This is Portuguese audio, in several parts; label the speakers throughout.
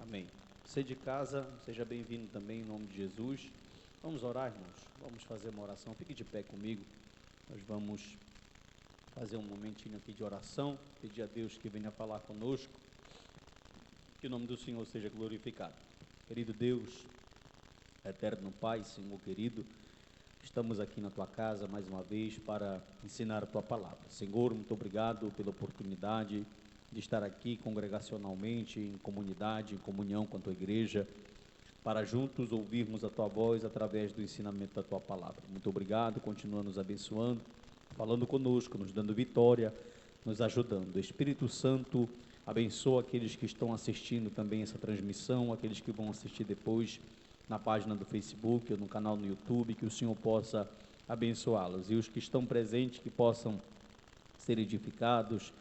Speaker 1: Amém. Você de casa, seja bem-vindo também em nome de Jesus. Vamos orar, irmãos. Vamos fazer uma oração. Fique de pé comigo. Nós vamos fazer um momentinho aqui de oração. Pedir a Deus que venha falar conosco. Que o nome do Senhor seja glorificado. Querido Deus, eterno Pai, Senhor querido, estamos aqui na Tua casa mais uma vez para ensinar a Tua palavra. Senhor, muito obrigado pela oportunidade de estar aqui congregacionalmente, em comunidade, em comunhão com a Tua igreja, para juntos ouvirmos a Tua voz através do ensinamento da Tua palavra. Muito obrigado, continua nos abençoando, falando conosco, nos dando vitória, nos ajudando. Espírito Santo, abençoa aqueles que estão assistindo também essa transmissão, aqueles que vão assistir depois na página do Facebook ou no canal no YouTube, que o Senhor possa abençoá-los, e os que estão presentes que possam ser edificados,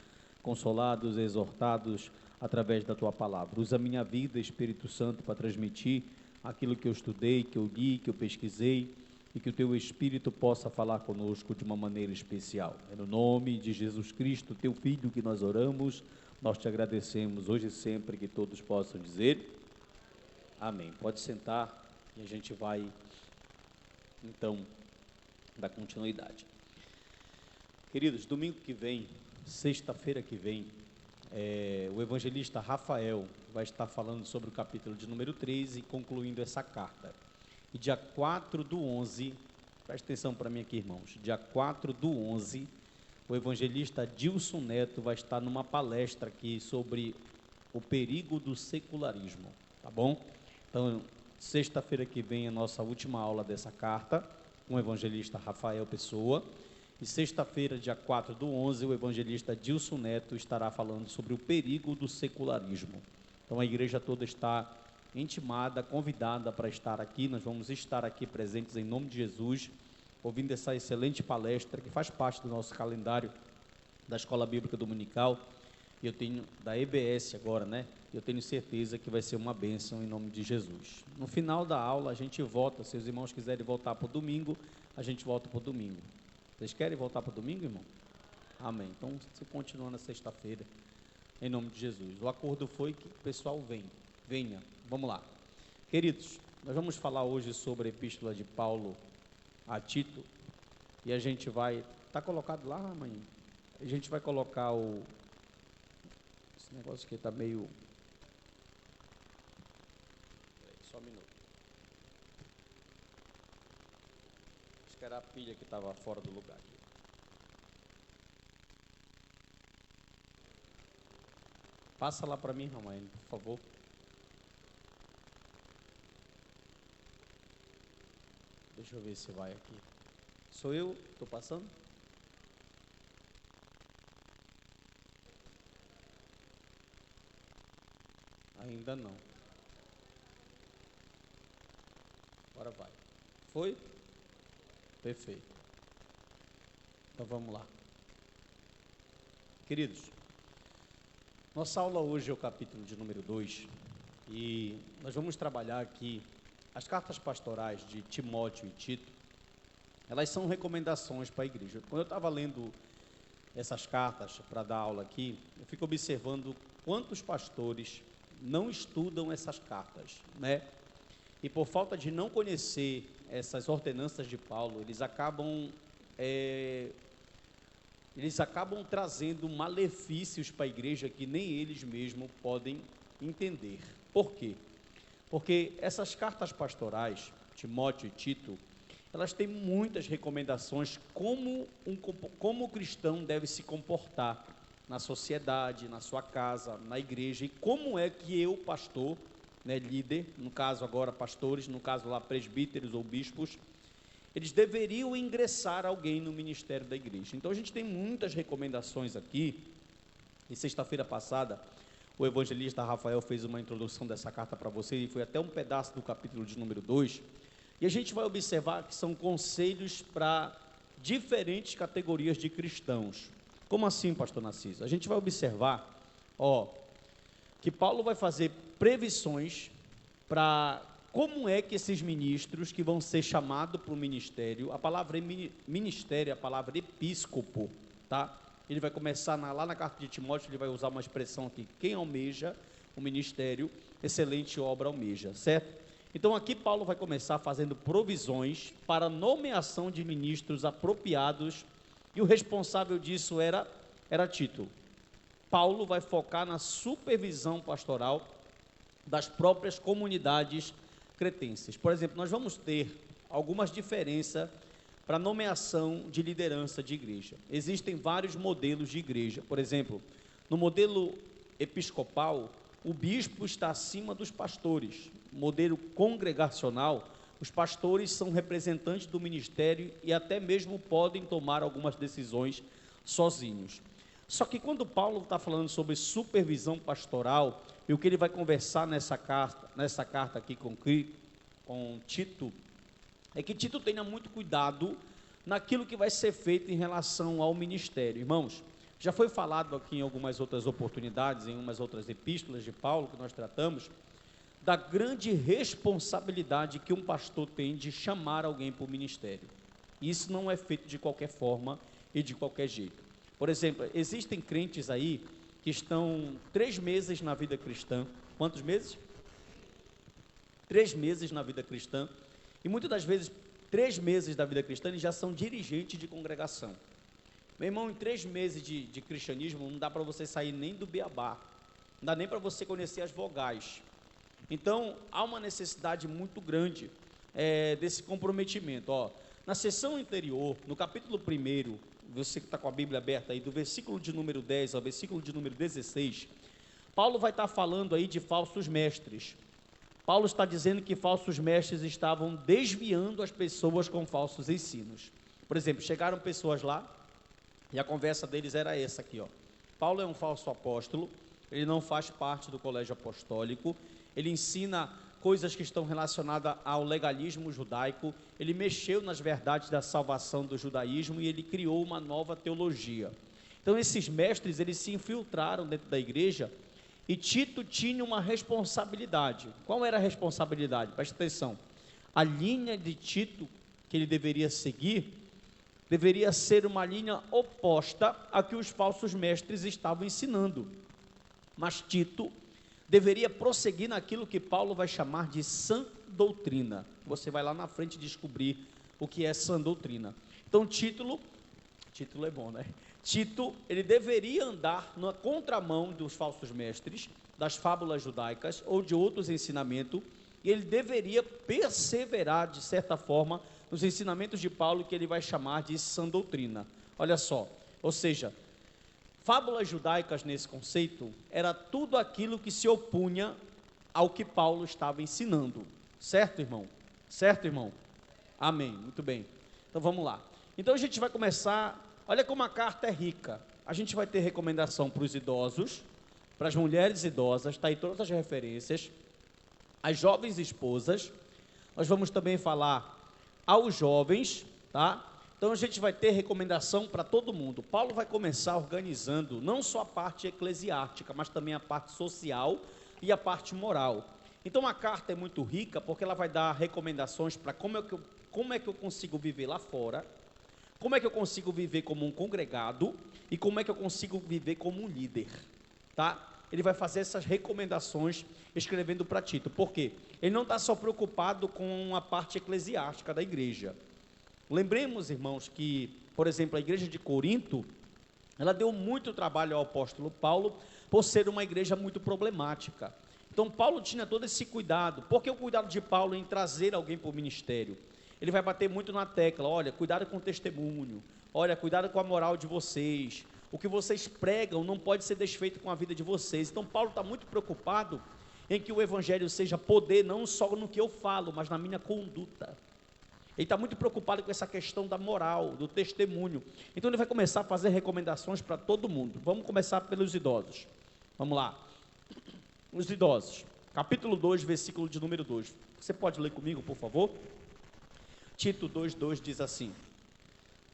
Speaker 1: consolados, exortados através da Tua palavra. Usa a minha vida, Espírito Santo, para transmitir aquilo que eu estudei, que eu li, que eu pesquisei, e que o Teu Espírito possa falar conosco de uma maneira especial. É no nome de Jesus Cristo, Teu Filho, que nós oramos, nós Te agradecemos hoje e sempre, que todos possam dizer amém. Pode sentar e a gente vai, então, dar continuidade. Queridos, domingo que vem, sexta-feira que vem, o evangelista Rafael vai estar falando sobre o capítulo de número 13, concluindo essa carta. E dia 4/11, presta atenção para mim aqui, irmãos, dia 4/11, o evangelista Dilson Neto vai estar numa palestra aqui sobre o perigo do secularismo, tá bom? Então, sexta-feira que vem é a nossa última aula dessa carta, com o evangelista Rafael Pessoa. E sexta-feira, dia 4/11, o evangelista Dilson Neto estará falando sobre o perigo do secularismo. Então, a igreja toda está intimada, convidada para estar aqui. Nós vamos estar aqui presentes em nome de Jesus, ouvindo essa excelente palestra que faz parte do nosso calendário da Escola Bíblica Dominical. E eu tenho, da EBS agora, né? Eu tenho certeza que vai ser uma bênção em nome de Jesus. No final da aula, a gente volta. Se os irmãos quiserem voltar para o domingo, a gente volta para o domingo. Vocês querem voltar para o domingo, irmão? Amém. Então, você continua na sexta-feira, em nome de Jesus. O acordo foi que o pessoal venha. Vamos lá. Queridos, nós vamos falar hoje sobre a epístola de Paulo a Tito. E a gente vai... Está colocado lá, mãe? A gente vai colocar esse negócio aqui está meio... Só um minuto. Acho que era a pilha que estava fora do lugar aqui. Passa lá para mim, Ramaine, por favor. Deixa eu ver se vai aqui. Sou eu? Estou passando? Ainda não. Agora vai. Foi? Perfeito. Então vamos lá. Queridos, nossa aula hoje é o capítulo de número 2 e nós vamos trabalhar aqui as cartas pastorais de Timóteo e Tito. Elas são recomendações para a igreja. Quando eu estava lendo essas cartas para dar aula aqui, eu fico observando quantos pastores não estudam essas cartas, né? E por falta de não conhecer essas ordenanças de Paulo, eles acabam trazendo malefícios para a igreja que nem eles mesmos podem entender. Por quê? Porque essas cartas pastorais, Timóteo e Tito, elas têm muitas recomendações como o cristão deve se comportar na sociedade, na sua casa, na igreja, e como é que eu, pastor, né, líder, no caso agora pastores, no caso lá presbíteros ou bispos, eles deveriam ingressar alguém no ministério da igreja. Então a gente tem muitas recomendações aqui, e sexta-feira passada o evangelista Rafael fez uma introdução dessa carta para você, e foi até um pedaço do capítulo de número 2, e a gente vai observar que são conselhos para diferentes categorias de cristãos. Como assim, pastor Narciso? A gente vai observar, que Paulo vai fazer previsões para como é que esses ministros que vão ser chamados para o ministério, a palavra ministério, a palavra episcopo, tá? Ele vai começar lá na carta de Timóteo, ele vai usar uma expressão aqui, quem almeja o ministério, excelente obra almeja, certo? Então aqui Paulo vai começar fazendo provisões para a nomeação de ministros apropriados, e o responsável disso era Tito. Paulo vai focar na supervisão pastoral das próprias comunidades cretenses. Por exemplo, nós vamos ter algumas diferenças para nomeação de liderança de igreja. Existem vários modelos de igreja. Por exemplo, no modelo episcopal, o bispo está acima dos pastores. No modelo congregacional, os pastores são representantes do ministério e até mesmo podem tomar algumas decisões sozinhos. Só que quando Paulo está falando sobre supervisão pastoral, e o que ele vai conversar nessa carta aqui com Tito, é que Tito tenha muito cuidado naquilo que vai ser feito em relação ao ministério. Irmãos, já foi falado aqui em algumas outras oportunidades, em umas outras epístolas de Paulo que nós tratamos, da grande responsabilidade que um pastor tem de chamar alguém para o ministério. Isso não é feito de qualquer forma e de qualquer jeito. Por exemplo, existem crentes aí que estão 3 meses na vida cristã. Quantos meses? 3 meses na vida cristã. E muitas das vezes, 3 meses da vida cristã, eles já são dirigentes de congregação. Meu irmão, em 3 meses de cristianismo, não dá para você sair nem do beabá. Não dá nem para você conhecer as vogais. Então, há uma necessidade muito grande desse comprometimento. Na sessão anterior, no capítulo 1, você que está com a Bíblia aberta aí, do versículo de número 10 ao versículo de número 16, Paulo vai estar falando aí de falsos mestres. Paulo está dizendo que falsos mestres estavam desviando as pessoas com falsos ensinos. Por exemplo, chegaram pessoas lá, e a conversa deles era essa aqui, Paulo é um falso apóstolo, ele não faz parte do colégio apostólico, ele ensina coisas que estão relacionadas ao legalismo judaico, ele mexeu nas verdades da salvação do judaísmo e ele criou uma nova teologia. Então esses mestres, eles se infiltraram dentro da igreja e Tito tinha uma responsabilidade. Qual era a responsabilidade? Presta atenção. A linha de Tito que ele deveria seguir, deveria ser uma linha oposta a que os falsos mestres estavam ensinando. Mas Tito deveria prosseguir naquilo que Paulo vai chamar de sã doutrina. Você vai lá na frente descobrir o que é sã doutrina. Então, título é bom, né? Tito, ele deveria andar na contramão dos falsos mestres, das fábulas judaicas ou de outros ensinamentos, e ele deveria perseverar, de certa forma, nos ensinamentos de Paulo, que ele vai chamar de sã doutrina. Olha só, ou seja, fábulas judaicas nesse conceito era tudo aquilo que se opunha ao que Paulo estava ensinando. Certo, irmão? Certo, irmão? Amém. Muito bem. Então vamos lá. Então a gente vai começar. Olha como a carta é rica. A gente vai ter recomendação para os idosos, para as mulheres idosas, está aí todas as referências, as jovens esposas. Nós vamos também falar aos jovens, tá? Então a gente vai ter recomendação para todo mundo. Paulo vai começar organizando não só a parte eclesiástica, mas também a parte social e a parte moral. Então a carta é muito rica porque ela vai dar recomendações para como é que eu consigo viver lá fora, como é que eu consigo viver como um congregado e como é que eu consigo viver como um líder, tá? Ele vai fazer essas recomendações escrevendo para Tito. Por quê? Ele não está só preocupado com a parte eclesiástica da igreja. Lembremos, irmãos, que, por exemplo, a igreja de Corinto, ela deu muito trabalho ao apóstolo Paulo, por ser uma igreja muito problemática. Então, Paulo tinha todo esse cuidado. Por que o cuidado de Paulo em trazer alguém para o ministério? Ele vai bater muito na tecla, olha, cuidado com o testemunho, olha, cuidado com a moral de vocês, o que vocês pregam não pode ser desfeito com a vida de vocês. Então, Paulo está muito preocupado em que o evangelho seja poder, não só no que eu falo, mas na minha conduta. Ele está muito preocupado com essa questão da moral, do testemunho. Então ele vai começar a fazer recomendações para todo mundo. Vamos começar pelos idosos. Vamos lá. Os idosos. Capítulo 2, versículo de número 2. Você pode ler comigo, por favor? Tito 2:2 diz assim: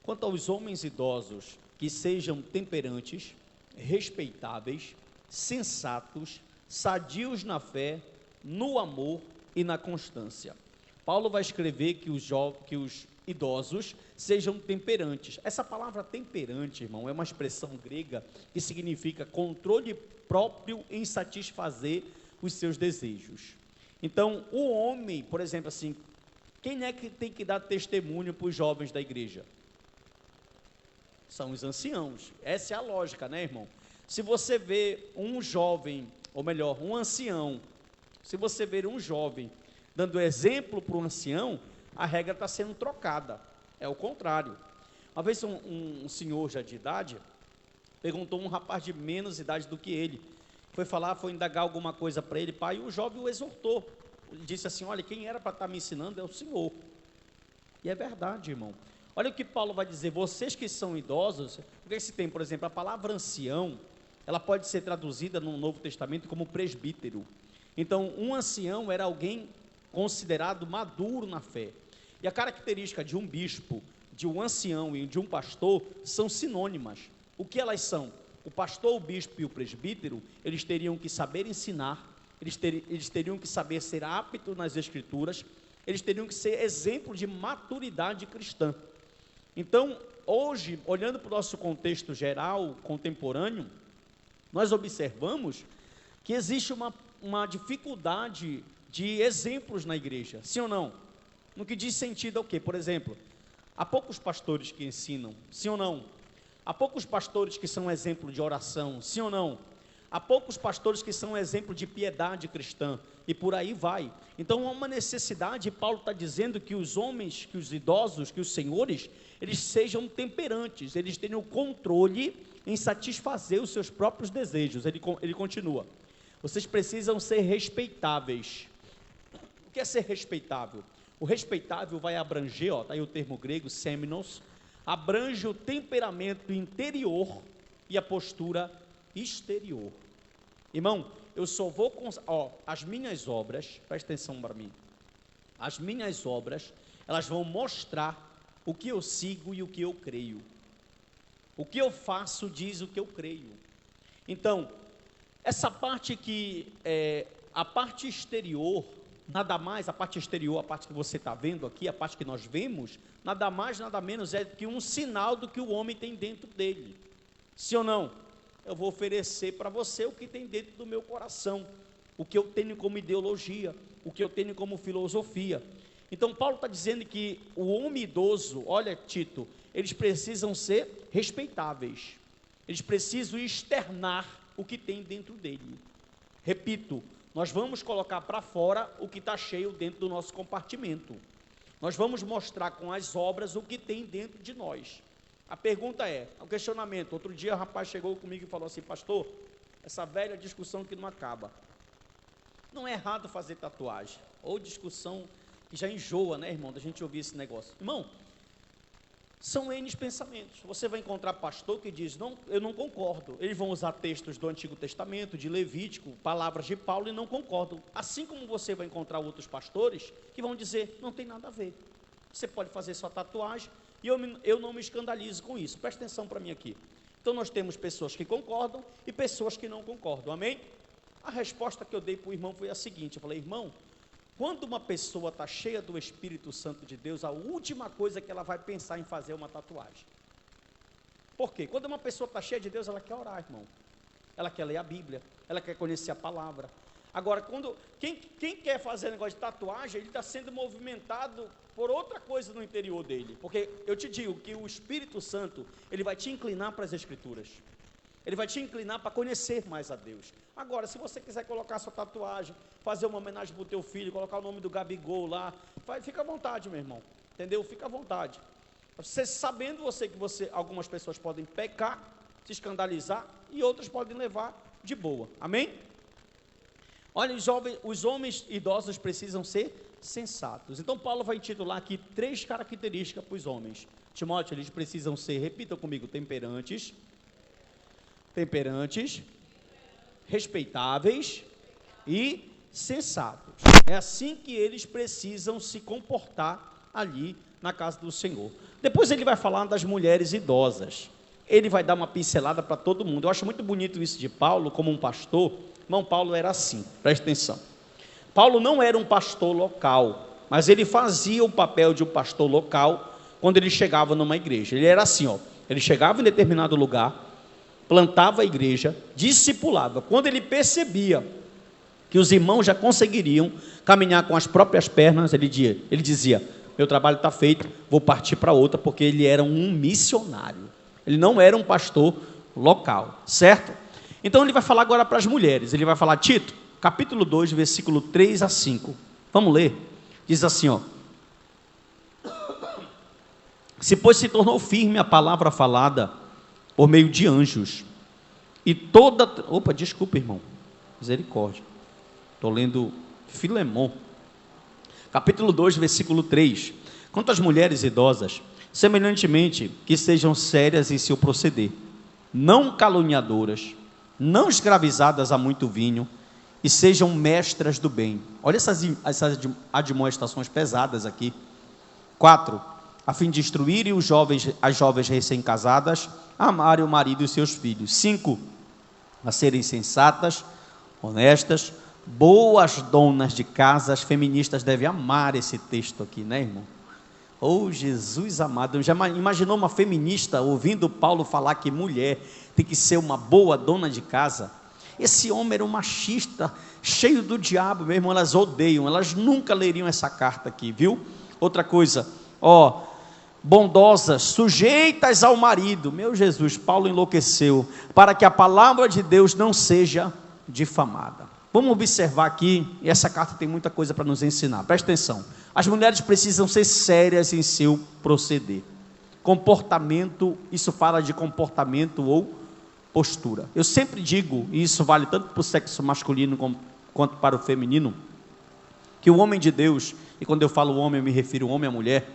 Speaker 1: quanto aos homens idosos, que sejam temperantes, respeitáveis, sensatos, sadios na fé, no amor e na constância. Paulo vai escrever que os idosos sejam temperantes. Essa palavra temperante, irmão, é uma expressão grega que significa controle próprio em satisfazer os seus desejos. Então, o homem, por exemplo, assim, quem é que tem que dar testemunho para os jovens da igreja? São os anciãos. Essa é a lógica, né, irmão? Se você vê um jovem, ou melhor, um ancião, se você ver um jovem dando exemplo para o ancião, a regra está sendo trocada. É o contrário. Uma vez um senhor já de idade perguntou a um rapaz de menos idade do que ele. Foi indagar alguma coisa para ele, pai, e o jovem o exortou. Ele disse assim, olha, quem era para estar me ensinando é o Senhor. E é verdade, irmão. Olha o que Paulo vai dizer, vocês que são idosos, porque se tem, por exemplo, a palavra ancião, ela pode ser traduzida no Novo Testamento como presbítero. Então, um ancião era alguém considerado maduro na fé. E a característica de um bispo, de um ancião e de um pastor são sinônimas. O que elas são? O pastor, o bispo e o presbítero, eles teriam que saber ensinar, eles teriam que saber ser aptos nas escrituras, eles teriam que ser exemplo de maturidade cristã. Então, hoje, olhando para o nosso contexto geral, contemporâneo, nós observamos que existe uma dificuldade de exemplos na igreja, sim ou não? No que diz sentido ao quê? Por exemplo, há poucos pastores que ensinam, sim ou não? Há poucos pastores que são exemplo de oração, sim ou não? Há poucos pastores que são exemplo de piedade cristã, e por aí vai. Então há uma necessidade, Paulo está dizendo que os homens, que os idosos, que os senhores, eles sejam temperantes, eles tenham controle em satisfazer os seus próprios desejos. Ele continua, vocês precisam ser respeitáveis. O que é ser respeitável? O respeitável vai abranger, está aí o termo grego, seminos, abrange o temperamento interior e a postura exterior. Irmão, eu só vou, as minhas obras, presta atenção para mim, as minhas obras, elas vão mostrar o que eu sigo e o que eu creio. O que eu faço diz o que eu creio. Então, essa parte que a parte exterior, nada mais, a parte exterior, a parte que você está vendo aqui, a parte que nós vemos, nada mais, nada menos é que um sinal do que o homem tem dentro dele. Sim ou não? Eu vou oferecer para você o que tem dentro do meu coração, o que eu tenho como ideologia, o que eu tenho como filosofia. Então Paulo está dizendo que o homem idoso, olha Tito, eles precisam ser respeitáveis, eles precisam externar o que tem dentro dele. Repito, nós vamos colocar para fora o que está cheio dentro do nosso compartimento, nós vamos mostrar com as obras o que tem dentro de nós. A pergunta é, o questionamento, outro dia o rapaz chegou comigo e falou assim, pastor, essa velha discussão que não acaba, não é errado fazer tatuagem, ou discussão que já enjoa, né, irmão, da gente ouvir esse negócio. Irmão, são N pensamentos. Você vai encontrar pastor que diz, não, eu não concordo. Eles vão usar textos do Antigo Testamento, de Levítico, palavras de Paulo e não concordam. Assim como você vai encontrar outros pastores que vão dizer, não tem nada a ver. Você pode fazer sua tatuagem e eu não me escandalizo com isso. Presta atenção para mim aqui. Então nós temos pessoas que concordam e pessoas que não concordam, amém? A resposta que eu dei para o irmão foi a seguinte, eu falei, irmão, quando uma pessoa está cheia do Espírito Santo de Deus, a última coisa que ela vai pensar em fazer é uma tatuagem. Por quê? Quando uma pessoa está cheia de Deus, ela quer orar, irmão. Ela quer ler a Bíblia, ela quer conhecer a palavra. Agora, quem quer fazer negócio de tatuagem, ele está sendo movimentado por outra coisa no interior dele. Porque eu te digo que o Espírito Santo, ele vai te inclinar para as Escrituras. Ele vai te inclinar para conhecer mais a Deus. Agora, se você quiser colocar sua tatuagem, fazer uma homenagem para o teu filho, colocar o nome do Gabigol lá, fica à vontade, meu irmão. Entendeu? Fica à vontade. Você sabendo que algumas pessoas podem pecar, se escandalizar, e outras podem levar de boa. Amém? Olha, os homens idosos precisam ser sensatos. Então Paulo vai intitular aqui 3 características para os homens. Timóteo, eles precisam ser, repita comigo, temperantes, respeitáveis e sensatos. É assim que eles precisam se comportar ali na casa do Senhor. Depois ele vai falar das mulheres idosas. Ele vai dar uma pincelada para todo mundo. Eu acho muito bonito isso de Paulo, como um pastor. Irmão, Paulo era assim, presta atenção. Paulo não era um pastor local, mas ele fazia o papel de um pastor local, quando ele chegava numa igreja. Ele era assim, ó, ele chegava em determinado lugar, plantava a igreja, discipulava. Quando ele percebia que os irmãos já conseguiriam caminhar com as próprias pernas, ele dizia, meu trabalho está feito, vou partir para outra, porque ele era um missionário, ele não era um pastor local, certo? Então ele vai falar agora para as mulheres, ele vai falar, Tito, capítulo 2, versículo 3 a 5, vamos ler, diz assim, ó, se pois se tornou firme a palavra falada por meio de anjos, e toda, desculpa irmão, misericórdia, estou lendo Filemon, capítulo 2, versículo 3, quanto às mulheres idosas, semelhantemente que sejam sérias em seu proceder, não caluniadoras, não escravizadas a muito vinho, e sejam mestras do bem. Olha essas admoestações pesadas aqui. 4, a fim de instruírem as jovens recém-casadas a amarem o marido e seus filhos. 5, a serem sensatas, honestas, boas donas de casa. As feministas devem amar esse texto aqui, né, irmão? Oh, Jesus amado, já imaginou uma feminista ouvindo Paulo falar que mulher tem que ser uma boa dona de casa? Esse homem era um machista, cheio do diabo, meu irmão, elas odeiam, elas nunca leriam essa carta aqui, viu? Outra coisa, bondosas, sujeitas ao marido. Meu Jesus, Paulo enlouqueceu, para que a palavra de Deus não seja difamada. Vamos observar aqui, e essa carta tem muita coisa para nos ensinar, presta atenção. As mulheres precisam ser sérias em seu proceder. Comportamento, isso fala de comportamento ou postura. Eu sempre digo, e isso vale tanto para o sexo masculino quanto para o feminino, que o homem de Deus, e quando eu falo homem eu me refiro ao homem e à mulher,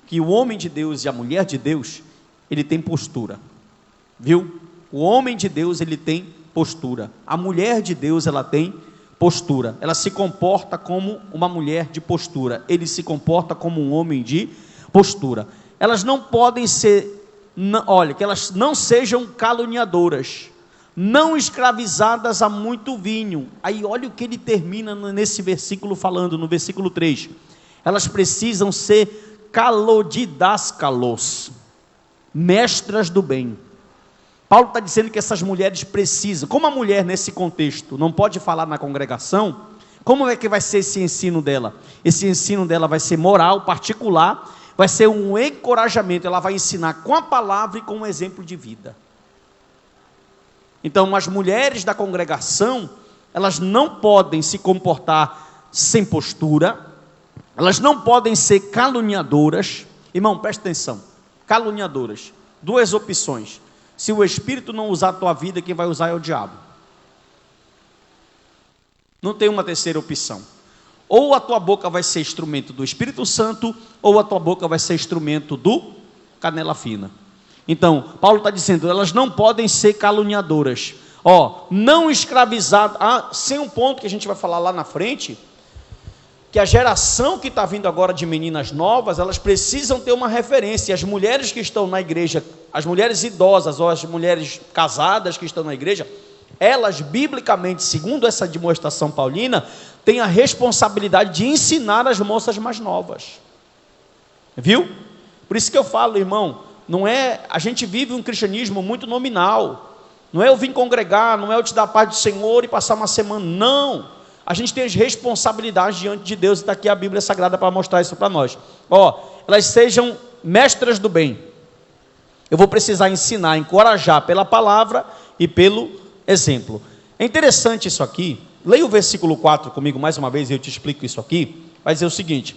Speaker 1: que o homem de Deus e a mulher de Deus, ele tem postura, viu? O homem de Deus, ele tem postura, a mulher de Deus, ela tem postura, ela se comporta como uma mulher de postura, ele se comporta como um homem de postura. Elas não podem ser, que elas não sejam caluniadoras, não escravizadas a muito vinho. Aí olha o que ele termina nesse versículo falando, no versículo 3, elas precisam ser calodidáscalos, mestras do bem. Paulo está dizendo que essas mulheres precisam, como a mulher nesse contexto não pode falar na congregação, como é que vai ser esse ensino dela? Esse ensino dela vai ser moral, particular, vai ser um encorajamento, ela vai ensinar com a palavra e com um exemplo de vida. Então as mulheres da congregação, elas não podem se comportar sem postura, elas não podem ser caluniadoras. Irmão, presta atenção, caluniadoras, duas opções. Se o Espírito não usar a tua vida, quem vai usar é o diabo. Não tem uma terceira opção. Ou a tua boca vai ser instrumento do Espírito Santo, ou a tua boca vai ser instrumento do canela fina. Então, Paulo está dizendo, elas não podem ser caluniadoras. Não escravizadas. Sem um ponto que a gente vai falar lá na frente, que a geração que está vindo agora de meninas novas, elas precisam ter uma referência. E as mulheres que estão na igreja, as mulheres idosas ou as mulheres casadas que estão na igreja, elas biblicamente, segundo essa demonstração paulina, têm a responsabilidade de ensinar as moças mais novas. Viu? Por isso que eu falo, irmão, não é, a gente vive um cristianismo muito nominal. Não é eu vir congregar, não é eu te dar a paz do Senhor e passar uma semana, não. A gente tem as responsabilidades diante de Deus, e está aqui a Bíblia Sagrada para mostrar isso para nós. Elas sejam mestras do bem. Eu vou precisar ensinar, encorajar pela palavra e pelo exemplo. É interessante isso aqui. Leia o versículo 4 comigo mais uma vez e eu te explico isso aqui. Vai dizer o seguinte: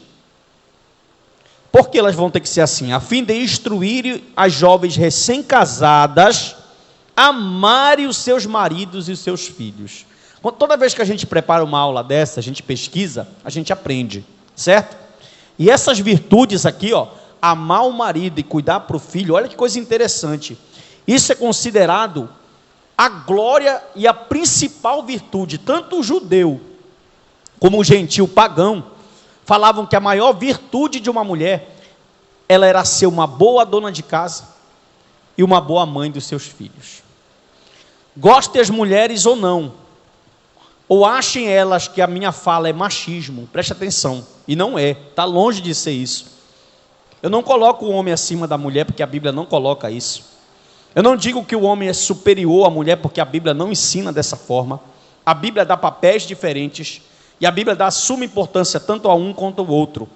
Speaker 1: por que elas vão ter que ser assim? A fim de instruir as jovens recém-casadas a amarem os seus maridos e os seus filhos. Toda vez que a gente prepara uma aula dessa, a gente pesquisa, a gente aprende, certo? E essas virtudes aqui, amar o marido e cuidar para o filho, olha que coisa interessante. Isso é considerado a glória e a principal virtude. Tanto o judeu como o gentil pagão falavam que a maior virtude de uma mulher, ela era ser uma boa dona de casa e uma boa mãe dos seus filhos. Gostem as mulheres ou não, ou achem elas que a minha fala é machismo, preste atenção, e não é, está longe de ser isso.
Speaker 2: Eu não coloco o homem acima da mulher, porque a Bíblia não coloca isso. Eu não digo que o homem é superior à mulher, porque a Bíblia não ensina dessa forma. A Bíblia dá papéis diferentes, e a Bíblia dá suma importância tanto a um quanto ao outro.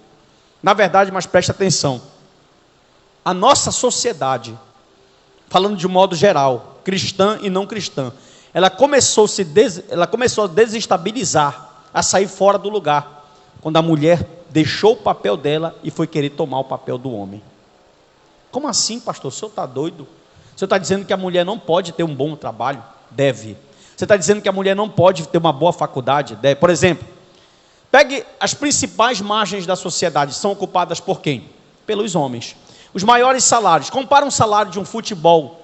Speaker 2: Na verdade, mas preste atenção, a nossa sociedade, falando de um modo geral, cristã e não cristã, ela começou a desestabilizar, a sair fora do lugar, quando a mulher deixou o papel dela e foi querer tomar o papel do homem. Como assim, pastor? O senhor está doido? O senhor está dizendo que a mulher não pode ter um bom trabalho? Deve. Você está dizendo que a mulher não pode ter uma boa faculdade? Deve. Por exemplo, pegue as principais margens da sociedade, são ocupadas por quem? Pelos homens. Os maiores salários. Compara um salário de um futebol,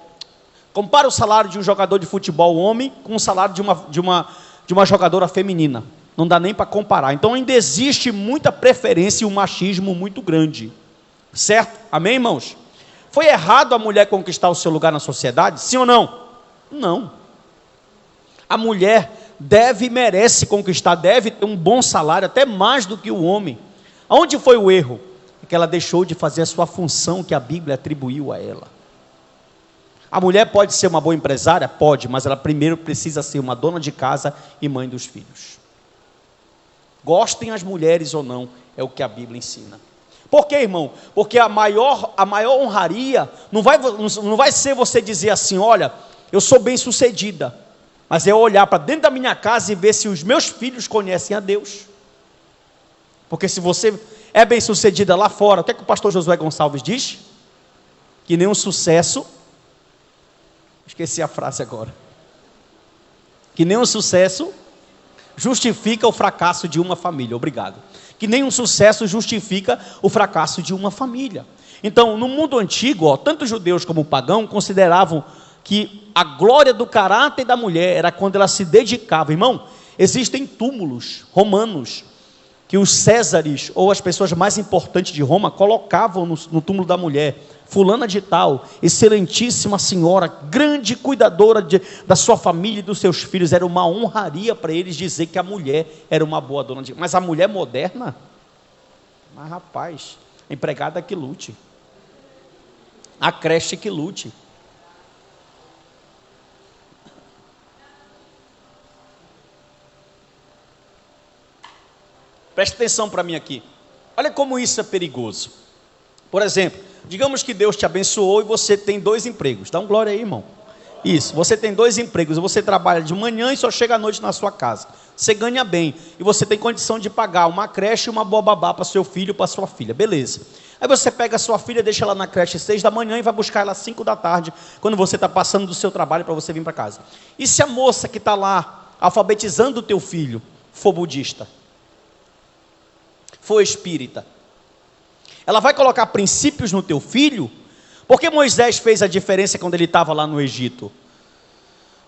Speaker 2: compara o salário de um jogador de futebol homem com o salário de uma jogadora feminina. Não dá nem para comparar. Então ainda existe muita preferência e um machismo muito grande. Certo? Amém, irmãos? Foi errado a mulher conquistar o seu lugar na sociedade? Sim ou não? Não. A mulher deve e merece conquistar, deve ter um bom salário, até mais do que o homem. Aonde foi o erro? É que ela deixou de fazer a sua função que a Bíblia atribuiu a ela. A mulher pode ser uma boa empresária? Pode, mas ela primeiro precisa ser uma dona de casa e mãe dos filhos. Gostem as mulheres ou não, é o que a Bíblia ensina. Por quê, irmão? Porque a maior honraria não vai ser você dizer assim, olha, eu sou bem sucedida, mas é olhar para dentro da minha casa e ver se os meus filhos conhecem a Deus. Porque se você é bem sucedida lá fora, o que é que o pastor Josué Gonçalves diz? Que nenhum sucesso, esqueci a frase agora, que nenhum sucesso justifica o fracasso de uma família. Obrigado. Que nenhum sucesso justifica o fracasso de uma família. Então, no mundo antigo, tanto judeus como pagãos consideravam que a glória do caráter da mulher era quando ela se dedicava. Irmão, existem túmulos romanos que os césares ou as pessoas mais importantes de Roma colocavam no túmulo da mulher. Fulana de tal, excelentíssima senhora, grande cuidadora da sua família e dos seus filhos. Era uma honraria para eles dizer que a mulher era uma boa dona de... Mas a mulher moderna? Mas rapaz, a empregada que lute, a creche que lute. Preste atenção para mim aqui. Olha como isso é perigoso. Por exemplo, digamos que Deus te abençoou e você tem 2 empregos. Dá um glória aí, irmão. Isso, você tem 2 empregos. Você trabalha de manhã e só chega à noite na sua casa. Você ganha bem. E você tem condição de pagar uma creche e uma boa babá para seu filho ou para sua filha. Beleza. Aí você pega a sua filha, deixa ela na creche 6 da manhã e vai buscar ela às 5 da tarde, quando você está passando do seu trabalho para você vir para casa. E se a moça que está lá alfabetizando o teu filho for budista? For espírita? Ela vai colocar princípios no teu filho? Por que Moisés fez a diferença quando ele estava lá no Egito?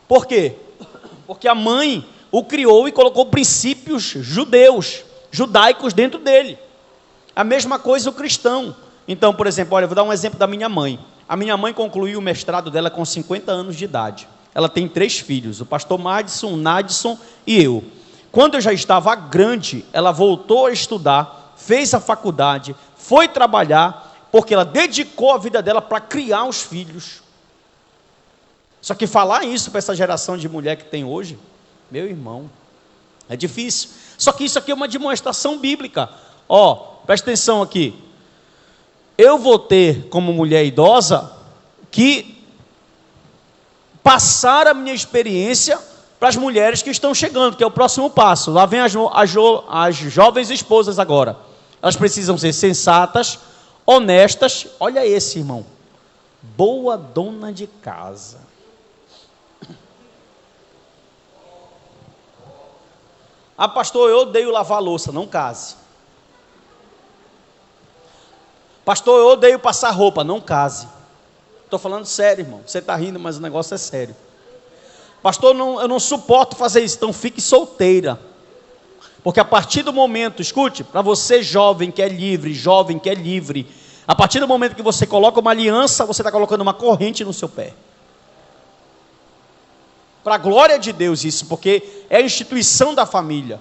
Speaker 2: Por quê? Porque a mãe o criou e colocou princípios judaicos dentro dele. A mesma coisa o cristão. Então, por exemplo, olha, eu vou dar um exemplo da minha mãe. A minha mãe concluiu o mestrado dela com 50 anos de idade. Ela tem 3 filhos, o pastor Madison, o Nadson e eu. Quando eu já estava grande, ela voltou a estudar, fez a faculdade, foi trabalhar, porque ela dedicou a vida dela para criar os filhos. Só que falar isso para essa geração de mulher que tem hoje, meu irmão, é difícil. Só que isso aqui é uma demonstração bíblica. Ó, presta atenção aqui. Eu vou ter, como mulher idosa, que passar a minha experiência para as mulheres que estão chegando, que é o próximo passo. Lá vem as jovens esposas agora. Elas precisam ser sensatas, honestas. Olha esse, irmão. Boa dona de casa. Ah, pastor, eu odeio lavar louça. Não case. Pastor, eu odeio passar roupa. Não case. Estou falando sério, irmão. Você está rindo, mas o negócio é sério. Pastor, eu não suporto fazer isso. Então fique solteira. Porque a partir do momento, escute, para você jovem que é livre, a partir do momento que você coloca uma aliança, você está colocando uma corrente no seu pé. Para a glória de Deus isso, porque é a instituição da família.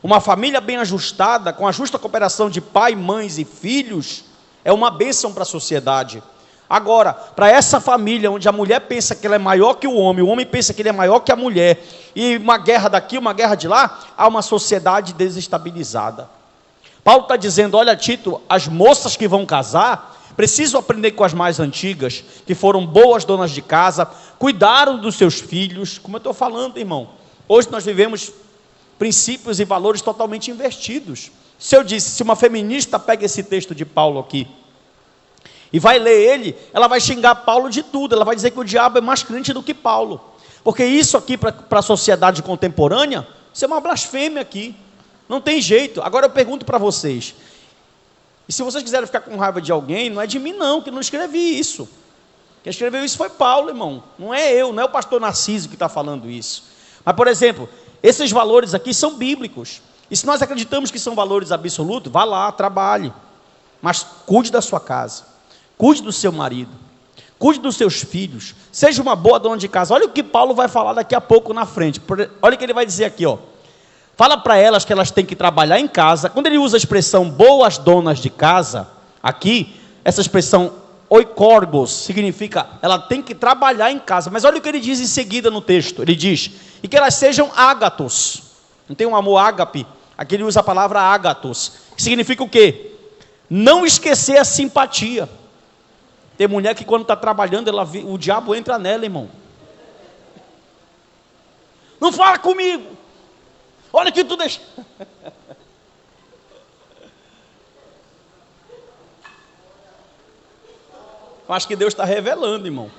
Speaker 2: Uma família bem ajustada, com a justa cooperação de pai, mães e filhos, É uma bênção para a sociedade. Agora, para essa família, onde a mulher pensa que ela é maior que o homem pensa que ele é maior que a mulher, e uma guerra daqui, uma guerra de lá, há uma sociedade desestabilizada. Paulo está dizendo, olha Tito, as moças que vão casar, precisam aprender com as mais antigas, que foram boas donas de casa, cuidaram dos seus filhos, como eu estou falando, irmão. Hoje nós vivemos princípios e valores totalmente invertidos. Se uma feminista pega esse texto de Paulo aqui, e vai ler ele, ela vai xingar Paulo de tudo, ela vai dizer que o diabo é mais crente do que Paulo, porque isso aqui para a sociedade contemporânea, isso é uma blasfêmia aqui, não tem jeito. Agora eu pergunto para vocês, e se vocês quiserem ficar com raiva de alguém, não é de mim não, que não escrevi isso, quem escreveu isso foi Paulo, irmão, não é eu, não é o pastor Narciso que está falando isso. Mas por exemplo, esses valores aqui são bíblicos, e se nós acreditamos que são valores absolutos, vá lá, trabalhe, mas cuide da sua casa, cuide do seu marido, cuide dos seus filhos, seja uma boa dona de casa. Olha o que Paulo vai falar daqui a pouco na frente, olha o que ele vai dizer aqui, ó. Fala para elas que elas têm que trabalhar em casa. Quando ele usa a expressão boas donas de casa, aqui, essa expressão oikorbos, significa ela tem que trabalhar em casa, mas olha o que ele diz em seguida no texto, ele diz, e que elas sejam ágatos, não tem um amor ágape, aqui ele usa a palavra ágatos, que significa o quê? Não esquecer a simpatia. Tem mulher que quando está trabalhando, o diabo entra nela, irmão. Não fala comigo. Olha que tu deixa. Eu acho que Deus está revelando, irmão.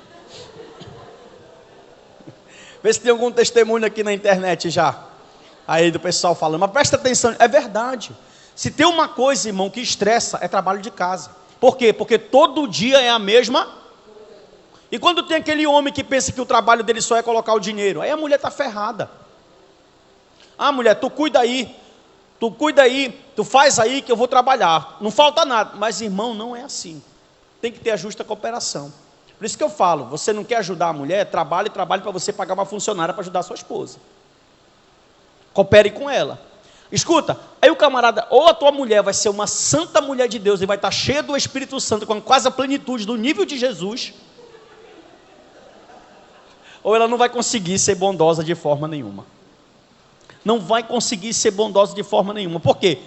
Speaker 2: Vê se tem algum testemunho aqui na internet já. Aí do pessoal falando, mas presta atenção, é verdade. Se tem uma coisa, irmão, que estressa, é trabalho de casa. Por quê? Porque todo dia é a mesma. E quando tem aquele homem que pensa que o trabalho dele só é colocar o dinheiro, aí a mulher está ferrada. Ah, mulher, tu cuida aí, tu faz aí que eu vou trabalhar. Não falta nada. Mas, irmão, não é assim. Tem que ter a justa cooperação. Por isso que eu falo, você não quer ajudar a mulher, trabalhe para você pagar uma funcionária para ajudar a sua esposa. Coopere com ela. Escuta, aí o camarada, ou a tua mulher vai ser uma santa mulher de Deus e vai estar cheia do Espírito Santo, com quase a plenitude do nível de Jesus, ou ela não vai conseguir ser bondosa de forma nenhuma. Não vai conseguir ser bondosa de forma nenhuma. Por quê?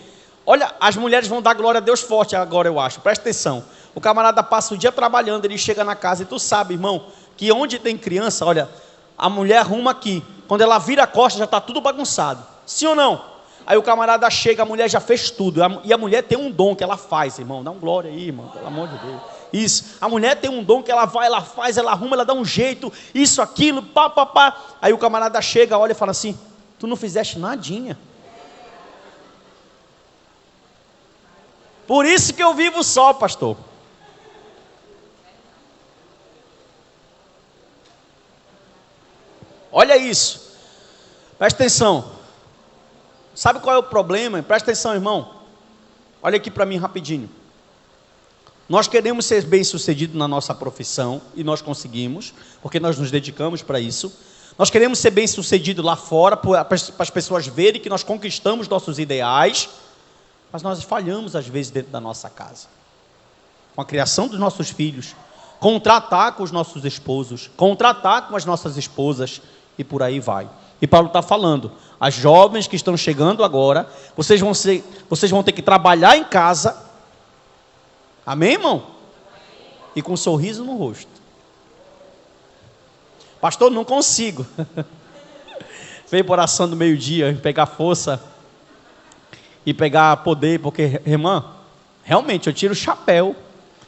Speaker 2: Olha, as mulheres vão dar glória a Deus forte agora, eu acho. Presta atenção. O camarada passa o dia trabalhando, ele chega na casa e tu sabe, irmão, que onde tem criança, olha, a mulher arruma aqui. Quando ela vira a costa, já está tudo bagunçado. Sim ou não? Aí o camarada chega, a mulher já fez tudo. E a mulher tem um dom que ela faz, irmão. Dá um glória aí, irmão, pelo amor de Deus. Isso. A mulher tem um dom que ela vai, ela faz, ela arruma, ela dá um jeito. Isso, aquilo, pá, pá, pá. Aí o camarada chega, olha e fala assim, tu não fizeste nadinha. Por isso que eu vivo só, pastor. Olha isso. Presta atenção. Sabe qual é o problema? Presta atenção, irmão. Olha aqui para mim rapidinho. Nós queremos ser bem-sucedidos na nossa profissão, e nós conseguimos, porque nós nos dedicamos para isso. Nós queremos ser bem-sucedidos lá fora, para as pessoas verem que nós conquistamos nossos ideais, mas nós falhamos às vezes dentro da nossa casa. Com a criação dos nossos filhos, com o tratar com os nossos esposos, com o tratar com as nossas esposas, e por aí vai. E Paulo está falando, as jovens que estão chegando agora, vocês vão ter que trabalhar em casa, amém, irmão? E com um sorriso no rosto. Pastor, não consigo. Veio para oração do meio-dia, pegar força e pegar poder, porque, irmã, realmente eu tiro o chapéu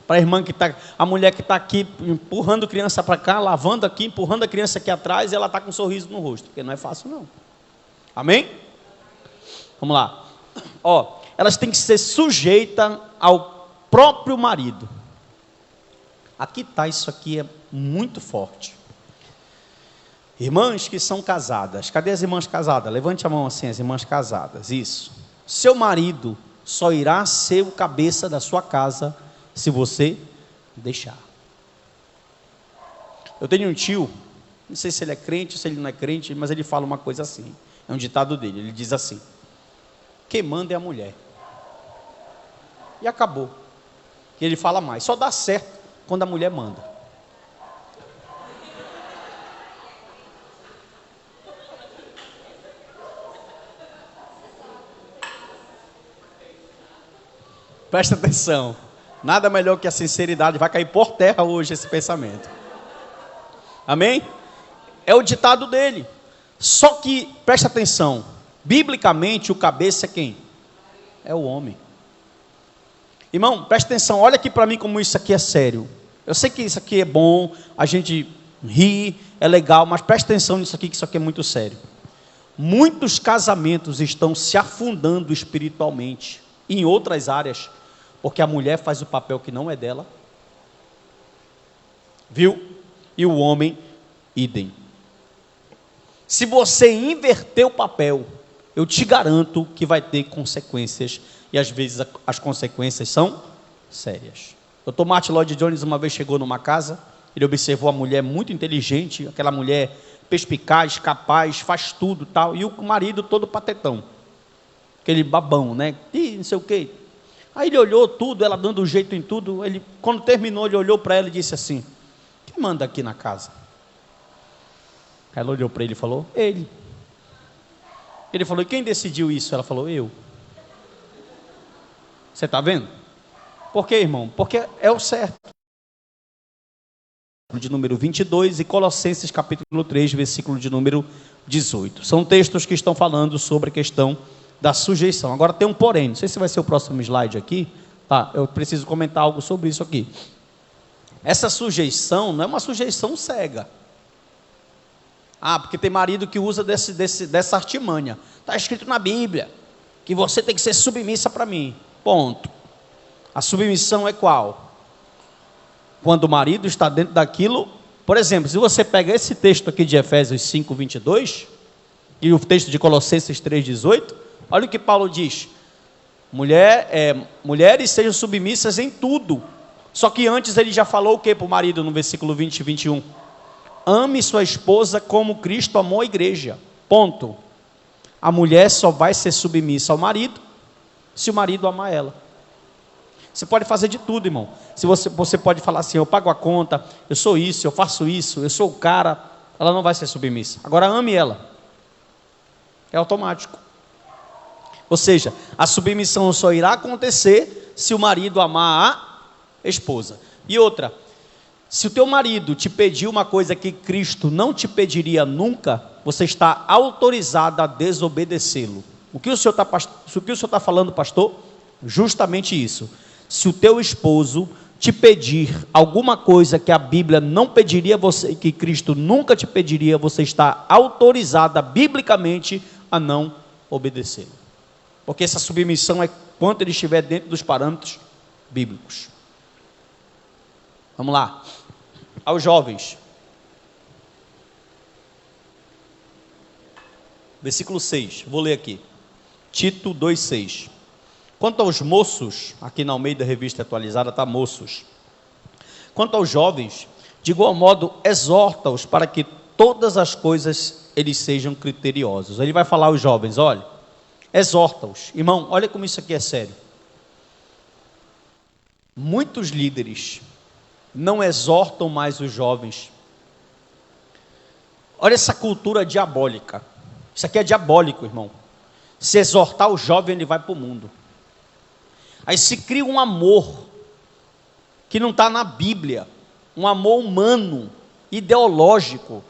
Speaker 2: para a irmã que está, a mulher que está aqui empurrando a criança para cá, lavando aqui, empurrando a criança aqui atrás, e ela está com um sorriso no rosto, porque não é fácil não. Amém? Vamos lá. Ó, elas têm que ser sujeitas ao próprio marido. Aqui está, isso aqui é muito forte. Irmãs que são casadas, cadê as irmãs casadas? Levante a mão assim, as irmãs casadas, isso. Seu marido só irá ser o cabeça da sua casa se você deixar. Eu tenho um tio, não sei se ele é crente ou se ele não é crente, mas ele fala uma coisa assim, é um ditado dele, ele diz assim: quem manda é a mulher. E acabou. que ele fala mais. Só dá certo quando a mulher manda. Presta atenção. Nada melhor que a sinceridade. Vai cair por terra hoje esse pensamento. Amém? É o ditado dele. Só que, presta atenção. Biblicamente, o cabeça é quem? É o homem. Irmão, presta atenção. Olha aqui para mim como isso aqui é sério. Eu sei que isso aqui é bom, a gente ri, é legal, mas presta atenção nisso aqui, que isso aqui é muito sério. Muitos casamentos estão se afundando espiritualmente em outras áreas, porque a mulher faz o papel que não é dela, viu? E o homem, idem. Se você inverter o papel, eu te garanto que vai ter consequências, e às vezes as consequências são sérias. O Dr. Martin Lloyd Jones uma vez chegou numa casa, ele observou a mulher muito inteligente, aquela mulher perspicaz, capaz, faz tudo tal, e o marido todo patetão, aquele babão, né? E não sei o quê. Aí ele olhou tudo, ela dando um jeito em tudo. Ele, quando terminou, ele olhou para ela e disse assim: quem manda aqui na casa? Ela olhou para ele e falou: ele. Ele falou: e quem decidiu isso? Ela falou: eu. Você está vendo? Por quê, irmão? Porque é o certo. De número 22 e Colossenses capítulo 3, versículo de número 18. São textos que estão falando sobre a questão da sujeição. Agora tem um porém, não sei se vai ser o próximo slide aqui, tá? Eu preciso comentar algo sobre isso aqui. Essa sujeição não é uma sujeição cega. Ah, porque tem marido que usa dessa artimanha. Está escrito na Bíblia que você tem que ser submissa para mim. Ponto. A submissão é qual? Quando o marido está dentro daquilo. Por exemplo, se você pega esse texto aqui de Efésios 5, 22 e o texto de Colossenses 3, 18, olha o que Paulo diz: mulheres sejam submissas em tudo. Só que antes ele já falou o que para o marido no versículo 20 e 21? Ame sua esposa como Cristo amou a igreja. Ponto. A mulher só vai ser submissa ao marido se o marido amar ela. Você pode fazer de tudo, irmão. Se você pode falar assim: eu pago a conta, eu sou isso, eu faço isso, eu sou o cara. Ela não vai ser submissa. Agora ame ela. É automático. Ou seja, a submissão só irá acontecer se o marido amar a esposa. E outra, se o teu marido te pedir uma coisa que Cristo não te pediria nunca, você está autorizado a desobedecê-lo. O que o senhor está falando, pastor? Justamente isso. Se o teu esposo te pedir alguma coisa que a Bíblia não pediria a você, que Cristo nunca te pediria, você está autorizada biblicamente a não obedecê-lo. Porque essa submissão é quando ele estiver dentro dos parâmetros bíblicos. Vamos lá. Aos jovens. Versículo 6. Vou ler aqui. Tito 2,6. Quanto aos moços, aqui na Almeida Revista Atualizada está moços. Quanto aos jovens, de igual modo, exorta-os para que todas as coisas eles sejam criteriosos. Ele vai falar aos jovens: olha, exorta-os. Irmão, olha como isso aqui é sério. Muitos líderes não exortam mais os jovens. Olha essa cultura diabólica. Isso aqui é diabólico, irmão. Se exortar o jovem, ele vai para o mundo. Aí se cria um amor que não está na Bíblia, um amor humano, ideológico,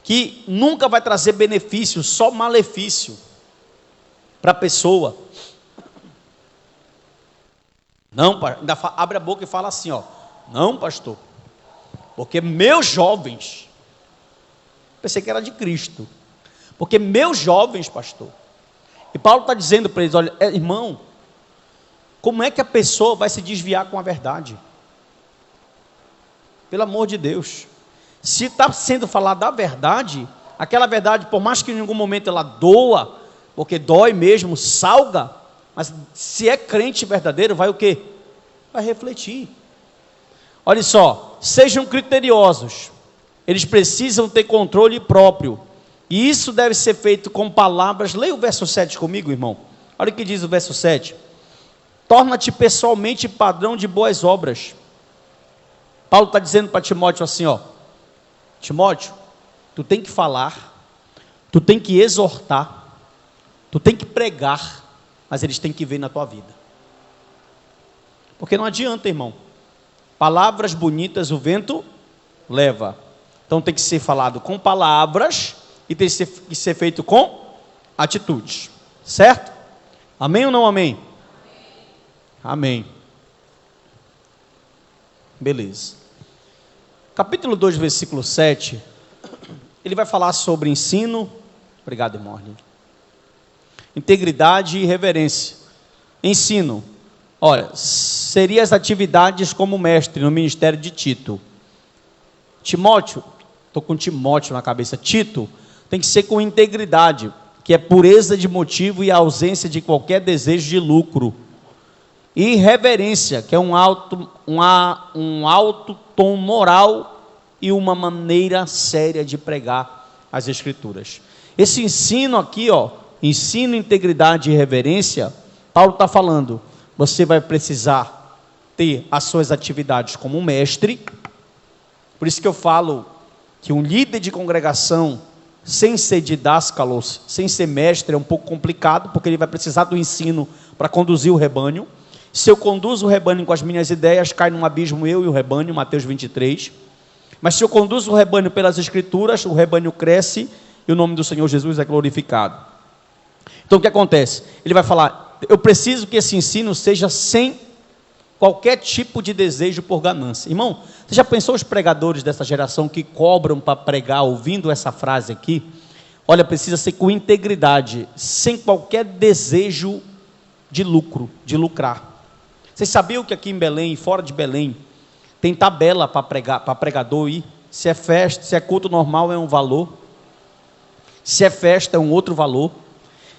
Speaker 2: que nunca vai trazer benefício, só malefício para a pessoa. Não, ainda abre a boca e fala assim, ó: não, pastor, porque meus jovens, pensei que era de Cristo, porque meus jovens, pastor. E Paulo está dizendo para eles: olha, irmão, como é que a pessoa vai se desviar com a verdade? Pelo amor de Deus, se está sendo falado da verdade, aquela verdade, por mais que em algum momento ela doa, porque dói mesmo, salga, mas se é crente verdadeiro, vai o quê? Vai refletir. Olha só, sejam criteriosos, eles precisam ter controle próprio, e isso deve ser feito com palavras. Leia o verso 7 comigo, irmão. Olha o que diz o verso 7. torna-te pessoalmente padrão de boas obras. Paulo está dizendo para Timóteo assim, ó, Timóteo, tu tem que falar, tu tem que exortar, tu tem que pregar, mas eles têm que ver na tua vida. Porque não adianta, irmão, palavras bonitas o vento leva. Então tem que ser falado com palavras e tem que ser feito com atitudes, certo? Amém ou não amém? Amém. Beleza. Capítulo 2, versículo 7, ele vai falar sobre ensino, obrigado, irmão, integridade e reverência. Ensino, olha, seria as atividades como mestre no ministério de Tito. Timóteo, estou com Timóteo na cabeça, Tito, tem que ser com integridade, que é pureza de motivo e a ausência de qualquer desejo de lucro. E reverência, que é um alto tom moral e uma maneira séria de pregar as Escrituras. Esse ensino aqui, ó, ensino, integridade e reverência, Paulo está falando, você vai precisar ter as suas atividades como mestre. Por isso que eu falo que um líder de congregação, sem ser didáscalos, sem ser mestre, é um pouco complicado, porque ele vai precisar do ensino para conduzir o rebanho. Se eu conduzo o rebanho com as minhas ideias, cai num abismo eu e o rebanho, Mateus 23. Mas se eu conduzo o rebanho pelas Escrituras, o rebanho cresce e o nome do Senhor Jesus é glorificado. Então o que acontece? Ele vai falar, eu preciso que esse ensino seja sem qualquer tipo de desejo por ganância. Irmão, você já pensou os pregadores dessa geração que cobram para pregar ouvindo essa frase aqui? Olha, precisa ser com integridade, sem qualquer desejo de lucro, de lucrar. Vocês sabiam que aqui em Belém e fora de Belém tem tabela para pregar, para pregador ir? Se é festa, se é culto normal é um valor, se é festa é um outro valor,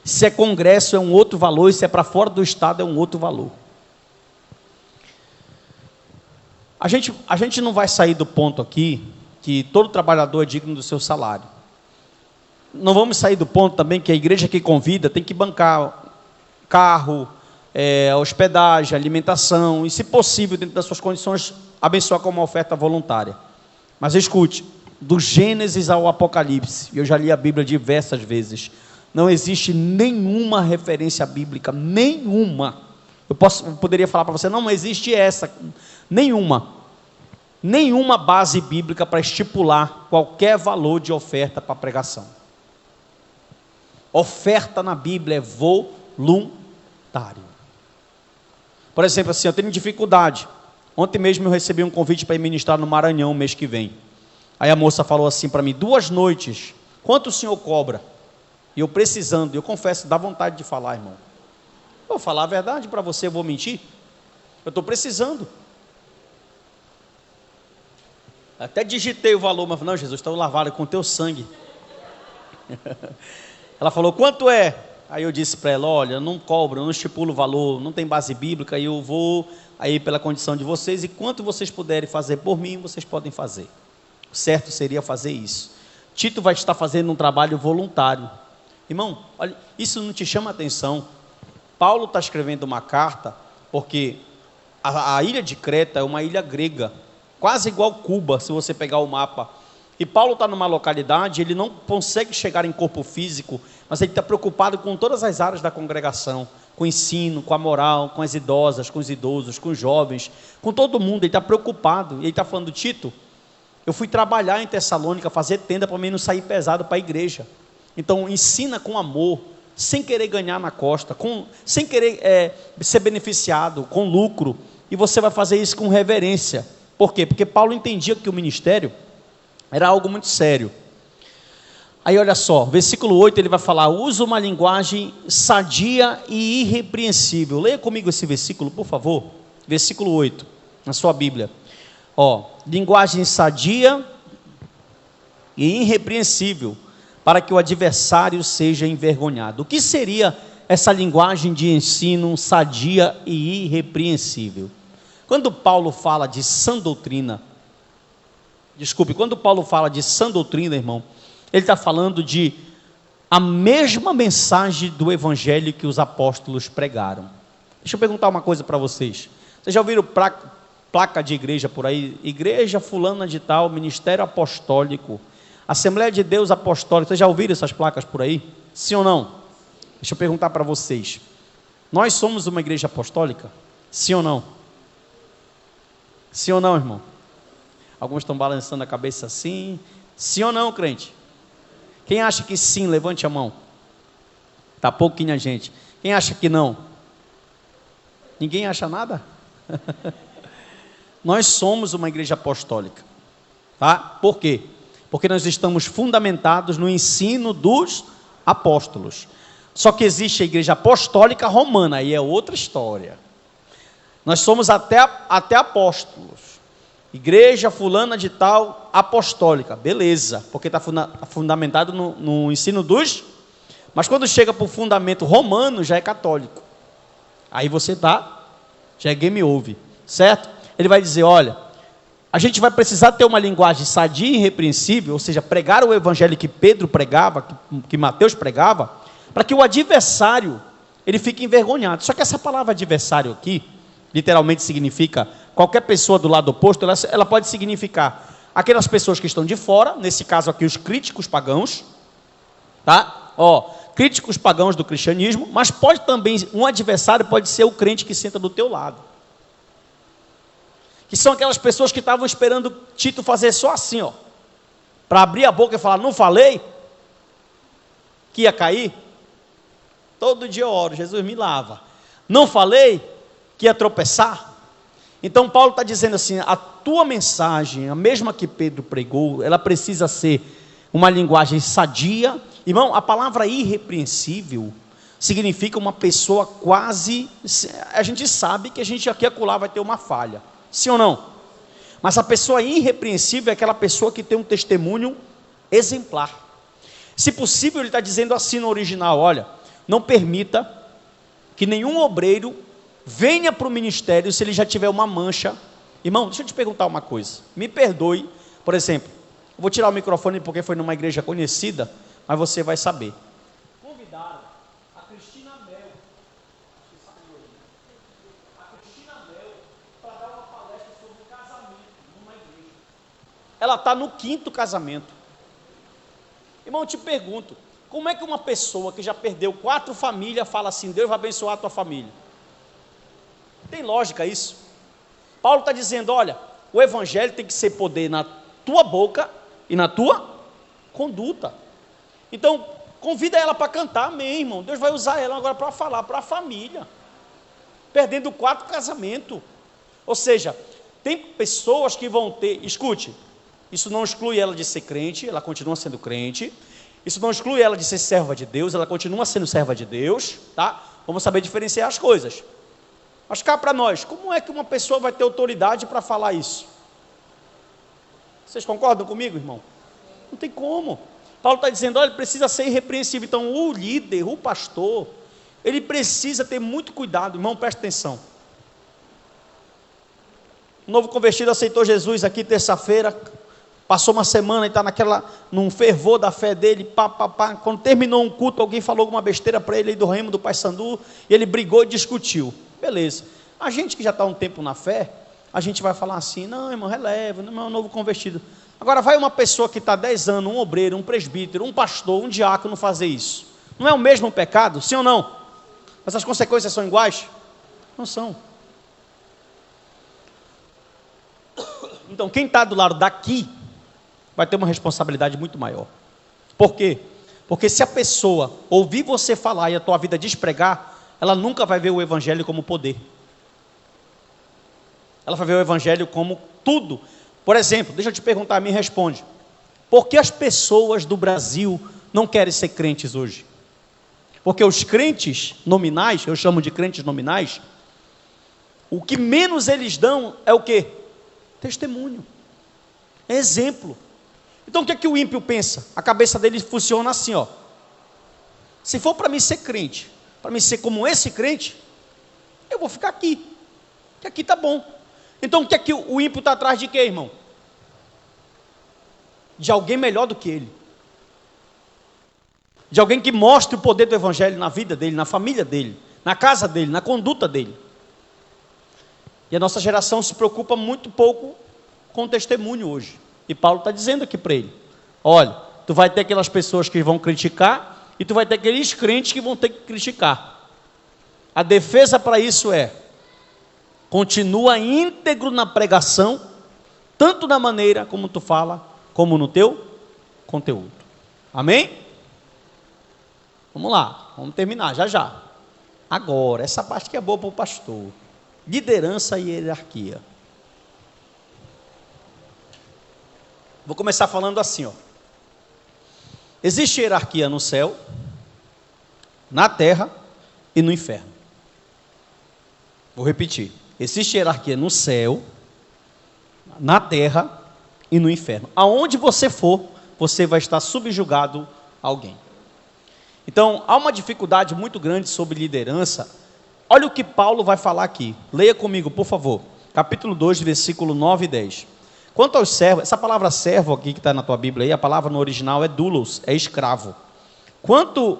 Speaker 2: se é congresso é um outro valor, e se é para fora do estado é um outro valor. A gente não vai sair do ponto aqui que todo trabalhador é digno do seu salário. Não vamos sair do ponto também que a igreja que convida tem que bancar carro, hospedagem, alimentação, e se possível, dentro das suas condições, abençoar com uma oferta voluntária. Mas escute, do Gênesis ao Apocalipse, eu já li a Bíblia diversas vezes, não existe nenhuma referência bíblica, nenhuma. Eu poderia falar para você, não existe essa, nenhuma base bíblica para estipular qualquer valor de oferta para pregação. Oferta na Bíblia é voluntário. Por exemplo, assim, eu tenho dificuldade. Ontem mesmo eu recebi um convite para ir ministrar no Maranhão mês que vem. Aí a moça falou assim para mim, 2 noites, quanto o senhor cobra? E eu precisando, eu confesso, dá vontade de falar, irmão. Eu vou falar a verdade para você, eu vou mentir? Eu estou precisando. Até digitei o valor, mas não, Jesus, estou lavado com teu sangue. Ela falou, quanto é? Aí eu disse para ela, olha, não cobro, não estipulo o valor, não tem base bíblica, eu vou aí pela condição de vocês, e quanto vocês puderem fazer por mim, vocês podem fazer. O certo seria fazer isso. Tito vai estar fazendo um trabalho voluntário. Irmão, olha, isso não te chama a atenção? Paulo está escrevendo uma carta, porque a ilha de Creta é uma ilha grega, quase igual Cuba, se você pegar o mapa. E Paulo está numa localidade, ele não consegue chegar em corpo físico, mas ele está preocupado com todas as áreas da congregação, com o ensino, com a moral, com as idosas, com os idosos, com os jovens, com todo mundo. Ele está preocupado, e ele está falando, Tito, eu fui trabalhar em Tessalônica, fazer tenda para mim não sair pesado para a igreja. Então ensina com amor, sem querer ganhar na costa, sem querer ser beneficiado, com lucro, e você vai fazer isso com reverência. Por quê? Porque Paulo entendia que o ministério era algo muito sério. Aí olha só, versículo 8 ele vai falar, usa uma linguagem sadia e irrepreensível. Leia comigo esse versículo, por favor. Versículo 8, na sua Bíblia. Linguagem sadia e irrepreensível, para que o adversário seja envergonhado. O que seria essa linguagem de ensino sadia e irrepreensível? Quando Paulo fala de sã doutrina, irmão, ele está falando de a mesma mensagem do evangelho que os apóstolos pregaram. Deixa eu perguntar uma coisa para vocês. Vocês já ouviram placa de igreja por aí? Igreja fulana de tal, ministério apostólico, Assembleia de Deus Apostólica. Vocês já ouviram essas placas por aí? Sim ou não? Deixa eu perguntar para vocês. Nós somos uma igreja apostólica? Sim ou não? Sim ou não, irmão? Alguns estão balançando a cabeça assim. Sim ou não, crente? Quem acha que sim, levante a mão. Está pouquinha gente. Quem acha que não? Ninguém acha nada? Nós somos uma igreja apostólica. Tá? Por quê? Porque nós estamos fundamentados no ensino dos apóstolos. Só que existe a igreja apostólica romana, aí é outra história. Nós somos até apóstolos. Igreja fulana de tal, apostólica, beleza, porque está fundamentado no ensino dos... Mas quando chega para o fundamento romano, já é católico. Aí você já é game over, certo? Ele vai dizer, olha, a gente vai precisar ter uma linguagem sadia e irrepreensível, ou seja, pregar o evangelho que Pedro pregava, que Mateus pregava, para que o adversário, ele fique envergonhado. Só que essa palavra adversário aqui, literalmente significa qualquer pessoa do lado oposto, ela pode significar aquelas pessoas que estão de fora, nesse caso aqui os críticos pagãos, tá? Críticos pagãos do cristianismo, mas pode também, um adversário pode ser o crente que senta do teu lado. Que são aquelas pessoas que estavam esperando Tito fazer só assim, para abrir a boca e falar, não falei que ia cair? Todo dia eu oro, Jesus me lava. Não falei que ia tropeçar? Então Paulo está dizendo assim, a tua mensagem, a mesma que Pedro pregou, ela precisa ser uma linguagem sadia. Irmão, a palavra irrepreensível significa uma pessoa quase... A gente sabe que a gente aqui e acolá vai ter uma falha. Sim ou não? Mas a pessoa irrepreensível é aquela pessoa que tem um testemunho exemplar. Se possível, ele está dizendo assim no original, olha, não permita que nenhum obreiro venha para o ministério se ele já tiver uma mancha. Irmão, deixa eu te perguntar uma coisa. Me perdoe, por exemplo, eu vou tirar o microfone porque foi numa igreja conhecida, mas você vai saber. Convidaram a Cristina Mel, para dar uma palestra sobre casamento numa igreja. Ela está no 5º casamento. Irmão, eu te pergunto, como é que uma pessoa que já perdeu 4 famílias fala assim, Deus vai abençoar a tua família? Tem lógica isso? Paulo está dizendo, olha, o evangelho tem que ser poder na tua boca e na tua conduta. Então, convida ela para cantar, amém, irmão. Deus vai usar ela agora para falar para a família. Perdendo 4 casamentos. Ou seja, tem pessoas que vão ter, escute, isso não exclui ela de ser crente, ela continua sendo crente. Isso não exclui ela de ser serva de Deus, ela continua sendo serva de Deus, tá? Vamos saber diferenciar as coisas. Mas cá para nós, como é que uma pessoa vai ter autoridade para falar isso? Vocês concordam comigo, irmão? Não tem como. Paulo está dizendo, olha, precisa ser irrepreensível. Então, o líder, o pastor, ele precisa ter muito cuidado. Irmão, presta atenção. Um novo convertido aceitou Jesus aqui terça-feira, passou uma semana e está num fervor da fé dele, Quando terminou um culto, alguém falou alguma besteira para ele aí do remo do Paysandu, e ele brigou e discutiu. Beleza. A gente que já está um tempo na fé, a gente vai falar assim, não, irmão, releva, não é um novo convertido. Agora, vai uma pessoa que está 10 anos, um obreiro, um presbítero, um pastor, um diácono fazer isso. Não é o mesmo pecado? Sim ou não? Mas as consequências são iguais? Não são. Então, quem está do lado daqui, vai ter uma responsabilidade muito maior. Por quê? Porque se a pessoa ouvir você falar e a tua vida despregar, ela nunca vai ver o evangelho como poder. Ela vai ver o evangelho como tudo. Por exemplo, deixa eu te perguntar, me responde. Por que as pessoas do Brasil não querem ser crentes hoje? Porque os crentes nominais, eu chamo de crentes nominais, o que menos eles dão é o quê? Testemunho. É exemplo. Então o que é que o ímpio pensa? A cabeça dele funciona assim, Se for para mim ser crente, para mim ser como esse crente, eu vou ficar aqui, que aqui está bom. Então o que é que o ímpio está atrás de quê, irmão? De alguém melhor do que ele. De alguém que mostre o poder do evangelho na vida dele, na família dele, na casa dele, na conduta dele. E a nossa geração se preocupa muito pouco com o testemunho hoje. E Paulo está dizendo aqui para ele: olha, tu vai ter aquelas pessoas que vão criticar, e tu vai ter aqueles crentes que vão ter que criticar. A defesa para isso é: continua íntegro na pregação, tanto na maneira como tu fala, como no teu conteúdo. Amém? Vamos lá, vamos terminar já já. Agora, essa parte que é boa para o pastor: liderança e hierarquia. Vou começar falando assim, ó. Existe hierarquia no céu, na terra e no inferno. Vou repetir. Existe hierarquia no céu, na terra e no inferno. Aonde você for, você vai estar subjugado a alguém. Então, há uma dificuldade muito grande sobre liderança. Olha o que Paulo vai falar aqui. Leia comigo, por favor. Capítulo 2, versículo 9 e 10. Quanto aos servos, essa palavra servo aqui que está na tua Bíblia aí, a palavra no original é doulos, é escravo. Quanto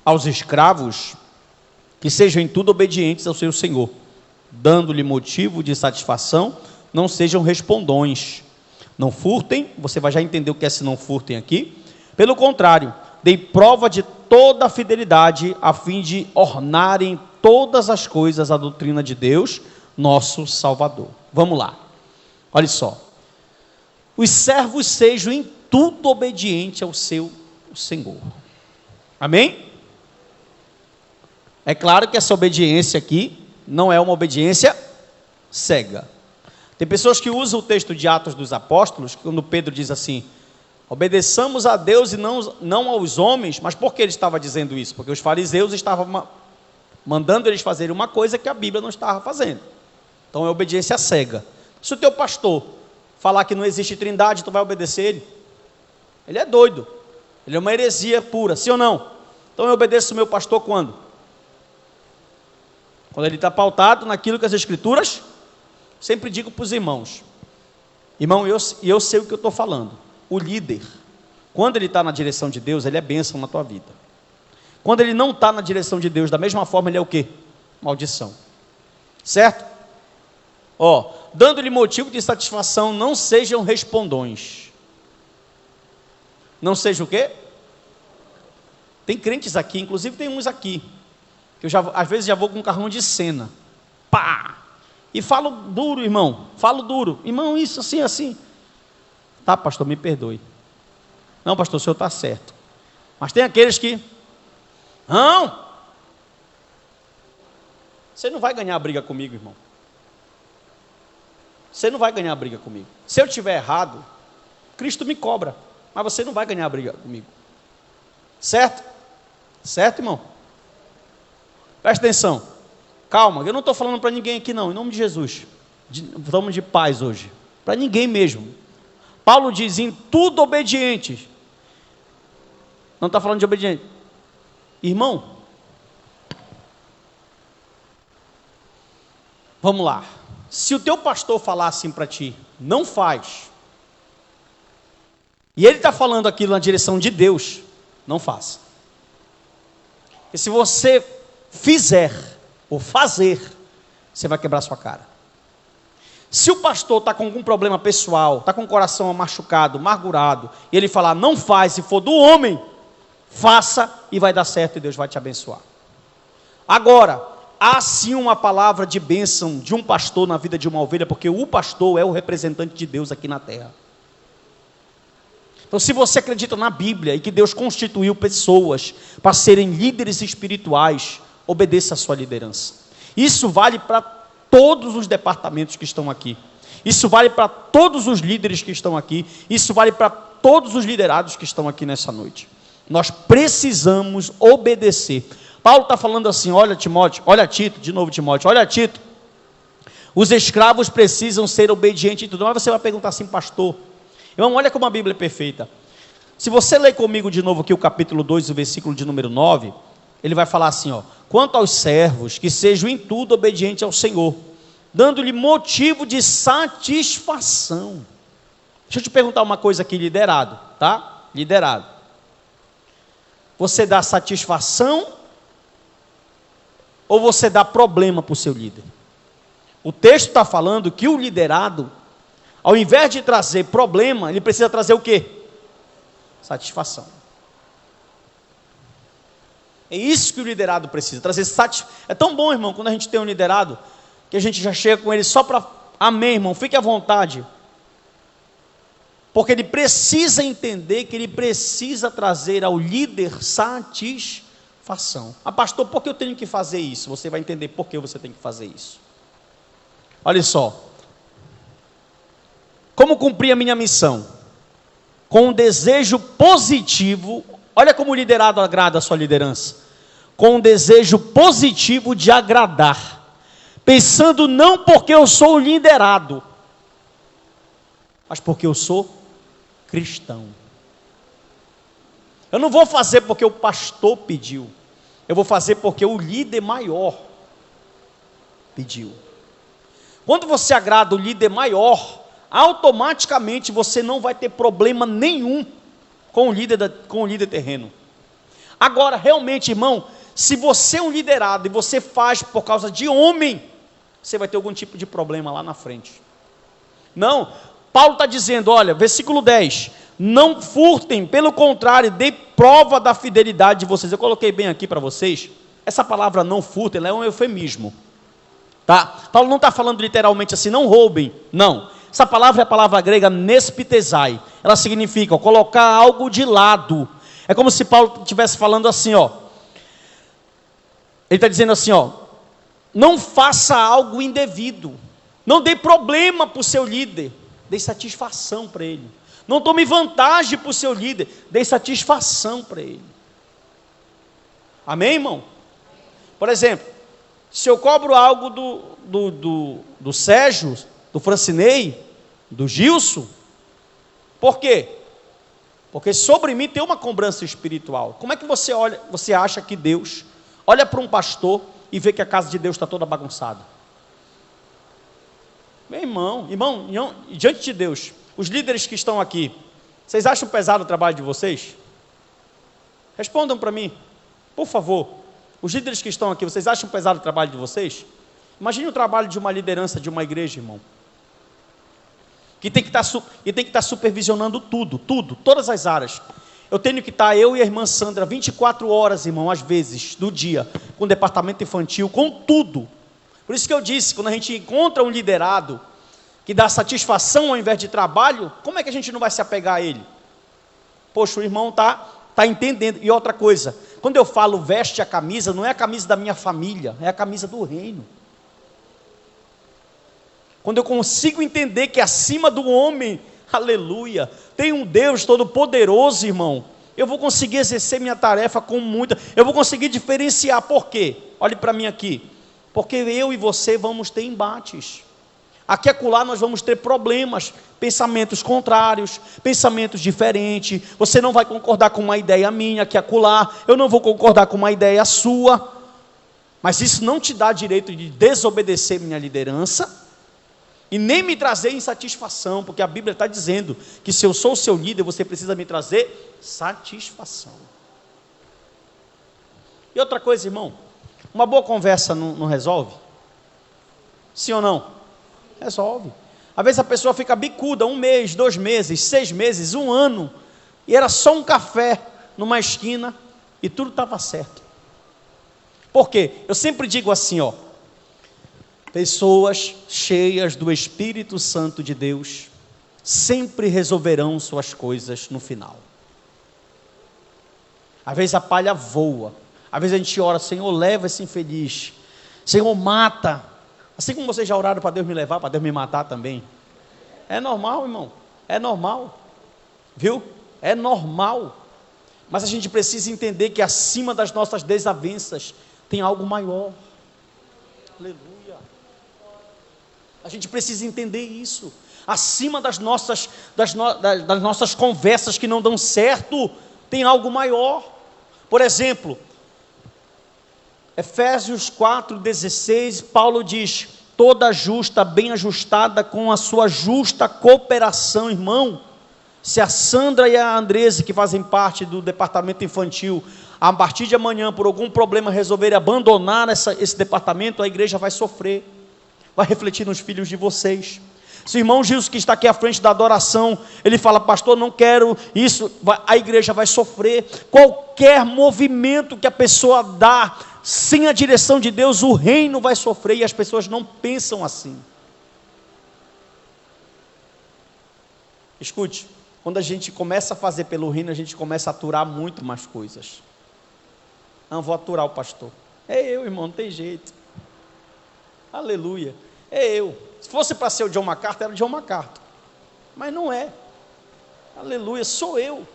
Speaker 2: aos escravos, que sejam em tudo obedientes ao seu senhor, dando-lhe motivo de satisfação, não sejam respondões. Não furtem, você vai já entender o que é se não furtem aqui. Pelo contrário, deem prova de toda a fidelidade, a fim de ornarem todas as coisas à doutrina de Deus, nosso Salvador. Vamos lá, olha só. Os servos sejam em tudo obedientes ao seu Senhor. Amém? É claro que essa obediência aqui não é uma obediência cega. Tem pessoas que usam o texto de Atos dos Apóstolos, quando Pedro diz assim: obedeçamos a Deus e não aos homens. Mas por que ele estava dizendo isso? Porque os fariseus estavam mandando eles fazerem uma coisa que a Bíblia não estava fazendo. Então é obediência cega. Se o teu pastor falar que não existe trindade, tu vai obedecer ele? Ele é doido. Ele é uma heresia pura, sim ou não? Então eu obedeço o meu pastor quando? Quando ele está pautado naquilo que as Escrituras. Sempre digo para os irmãos: irmão, eu sei o que eu estou falando. O líder, quando ele está na direção de Deus, ele é bênção na tua vida. Quando ele não está na direção de Deus, da mesma forma, ele é o quê? Maldição. Certo? Dando-lhe motivo de satisfação, não sejam respondões. Não seja o quê? Tem crentes aqui, inclusive tem uns aqui, que eu às vezes já vou com um carrão de cena. Pá! E falo duro, irmão. Falo duro. Irmão, isso assim, assim. Tá, pastor, me perdoe. Não, pastor, o senhor está certo. Mas tem aqueles que... Não! Você não vai ganhar a briga comigo, irmão. Você não vai ganhar a briga comigo. Se eu estiver errado, Cristo me cobra. Mas você não vai ganhar a briga comigo. Certo? Certo, irmão? Presta atenção. Calma, eu não estou falando para ninguém aqui não, em nome de Jesus. Vamos de paz hoje. Para ninguém mesmo. Paulo diz: em tudo obedientes. Não está falando de obediente. Irmão, vamos lá. Se o teu pastor falar assim para ti, não faz, e ele está falando aquilo na direção de Deus, não faça. E se você fizer ou fazer, você vai quebrar sua cara. Se o pastor está com algum problema pessoal, está com o coração machucado, amargurado, e ele falar não faz, se for do homem, faça e vai dar certo e Deus vai te abençoar. Agora, há sim uma palavra de bênção de um pastor na vida de uma ovelha, porque o pastor é o representante de Deus aqui na terra. Então, se você acredita na Bíblia e que Deus constituiu pessoas para serem líderes espirituais, obedeça a sua liderança. Isso vale para todos os departamentos que estão aqui. Isso vale para todos os líderes que estão aqui. Isso vale para todos os liderados que estão aqui nessa noite. Nós precisamos obedecer. Paulo está falando assim: olha Timóteo, olha Tito, de novo Timóteo, olha Tito, os escravos precisam ser obedientes e tudo. Mas você vai perguntar assim: pastor, irmão, olha como a Bíblia é perfeita. Se você ler comigo de novo aqui o capítulo 2, o versículo de número 9, ele vai falar assim, quanto aos servos, que sejam em tudo obedientes ao Senhor, dando-lhe motivo de satisfação. Deixa eu te perguntar uma coisa aqui, liderado, tá? Liderado. Você dá satisfação ou você dá problema para o seu líder? O texto está falando que o liderado, ao invés de trazer problema, ele precisa trazer o quê? Satisfação. É isso que o liderado precisa, trazer satisfação. É tão bom, irmão, quando a gente tem um liderado, que a gente já chega com ele só para, amém, irmão, fique à vontade. Porque ele precisa entender que ele precisa trazer ao líder satisfação. Ah, pastor, por que eu tenho que fazer isso? Você vai entender por que você tem que fazer isso. Olha só. Como cumprir a minha missão? Com um desejo positivo. Olha como o liderado agrada a sua liderança. Com um desejo positivo de agradar. Pensando não porque eu sou liderado, mas porque eu sou cristão. Eu não vou fazer porque o pastor pediu. Eu vou fazer porque o líder maior pediu. Quando você agrada o líder maior, automaticamente você não vai ter problema nenhum com o líder terreno. Agora, realmente, irmão, se você é um liderado e você faz por causa de homem, você vai ter algum tipo de problema lá na frente. Não, Paulo está dizendo, olha, versículo 10, não furtem, pelo contrário, dê prova da fidelidade de vocês. Eu coloquei bem aqui para vocês, essa palavra não furtem, ela é um eufemismo, tá? Paulo não está falando literalmente assim, não roubem, não. Essa palavra é a palavra grega nespitezai, ela significa colocar algo de lado. É como se Paulo estivesse falando assim, ó. Ele está dizendo assim, ó, não faça algo indevido, não dê problema para o seu líder, dê satisfação para ele. Não tome vantagem para o seu líder, dê satisfação para ele. Amém, irmão? Por exemplo, se eu cobro algo do Sérgio, do Francinei, do Gilson, por quê? Porque sobre mim tem uma cobrança espiritual. Como é que você acha que Deus olha para um pastor e vê que a casa de Deus está toda bagunçada? Meu irmão, diante de Deus, os líderes que estão aqui, vocês acham pesado o trabalho de vocês? Respondam para mim, por favor. Os líderes que estão aqui, vocês acham pesado o trabalho de vocês? Imagine o trabalho de uma liderança de uma igreja, irmão, que tem que estar supervisionando tudo, todas as áreas. Eu tenho que estar, eu e a irmã Sandra, 24 horas, irmão, às vezes, do dia, com o departamento infantil, com tudo. Por isso que eu disse, quando a gente encontra um liderado que dá satisfação ao invés de trabalho, como é que a gente não vai se apegar a ele? Poxa, o irmão está entendendo. E outra coisa, quando eu falo veste a camisa, não é a camisa da minha família, é a camisa do reino. Quando eu consigo entender que acima do homem, aleluia, tem um Deus todo-poderoso, irmão, eu vou conseguir exercer minha tarefa com muita, eu vou conseguir diferenciar. Por quê? Olhe para mim aqui. Porque eu e você vamos ter embates. Aqui e acolá nós vamos ter problemas, pensamentos contrários, pensamentos diferentes. Você não vai concordar com uma ideia minha, aqui e acolá, eu não vou concordar com uma ideia sua. Mas isso não te dá direito de desobedecer minha liderança e nem me trazer insatisfação, porque a Bíblia está dizendo que se eu sou o seu líder, você precisa me trazer satisfação. E outra coisa, irmão, uma boa conversa não resolve? Sim ou não? Resolve. Às vezes a pessoa fica bicuda 1 mês, 2 meses, 6 meses, 1 ano, e era só um café numa esquina e tudo estava certo. Por quê? Eu sempre digo assim, ó, pessoas cheias do Espírito Santo de Deus sempre resolverão suas coisas no final. Às vezes a palha voa, às vezes a gente ora, Senhor, leva esse infeliz, Senhor, mata, assim como vocês já oraram para Deus me levar, para Deus me matar também. É normal, irmão, é normal, viu? É normal, mas a gente precisa entender que acima das nossas desavenças tem algo maior. Aleluia. A gente precisa entender isso. Acima das nossas conversas que não dão certo, tem algo maior. Por exemplo, Efésios 4,16, Paulo diz, toda justa, bem ajustada com a sua justa cooperação, irmão. Se a Sandra e a Andrese, que fazem parte do departamento infantil, a partir de amanhã, por algum problema, resolverem abandonar esse departamento, a igreja vai sofrer, vai refletir nos filhos de vocês. Se o irmão Gilson, que está aqui à frente da adoração, ele fala, pastor, não quero isso, a igreja vai sofrer. Qualquer movimento que a pessoa dá, sem a direção de Deus, o reino vai sofrer, e as pessoas não pensam assim. Escute, quando a gente começa a fazer pelo reino, a gente começa a aturar muito mais coisas. Não, vou aturar o pastor. É eu, irmão, não tem jeito. Aleluia. É eu. Se fosse para ser o John MacArthur, era o John MacArthur. Mas não é. Aleluia, sou eu.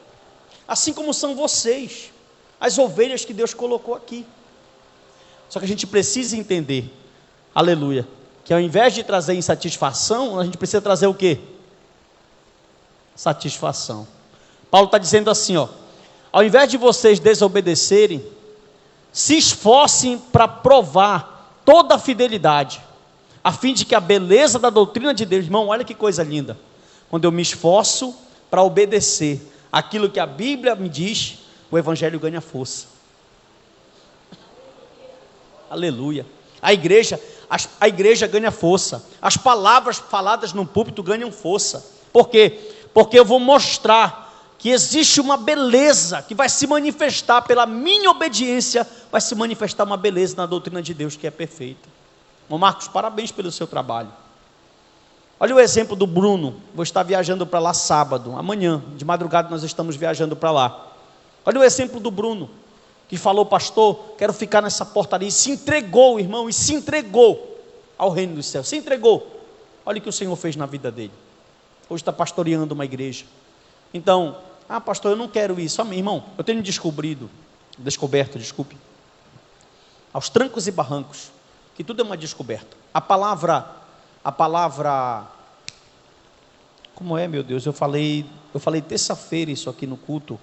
Speaker 2: Assim como são vocês, as ovelhas que Deus colocou aqui. Só que a gente precisa entender, aleluia, que ao invés de trazer insatisfação, a gente precisa trazer o quê? Satisfação. Paulo está dizendo assim, ó, ao invés de vocês desobedecerem, se esforcem para provar toda a fidelidade, a fim de que a beleza da doutrina de Deus, irmão, olha que coisa linda, quando eu me esforço para obedecer aquilo que a Bíblia me diz, o Evangelho ganha força. Aleluia. A igreja ganha força, as palavras faladas no púlpito ganham força. Por quê? Porque eu vou mostrar que existe uma beleza que vai se manifestar pela minha obediência, vai se manifestar uma beleza na doutrina de Deus que é perfeita. Bom, Marcos, parabéns pelo seu trabalho. Olha o exemplo do Bruno. Vou estar viajando para lá sábado, amanhã, de madrugada nós estamos viajando para lá. Olha o exemplo do Bruno, que falou, pastor, quero ficar nessa portaria, e se entregou, irmão, e se entregou ao reino dos céus, se entregou. Olha o que o Senhor fez na vida dele. Hoje está pastoreando uma igreja. Então, pastor, eu não quero isso. Amém, irmão, eu tenho descoberto, aos trancos e barrancos, que tudo é uma descoberta. A palavra, como é, meu Deus, eu falei terça-feira isso aqui no culto,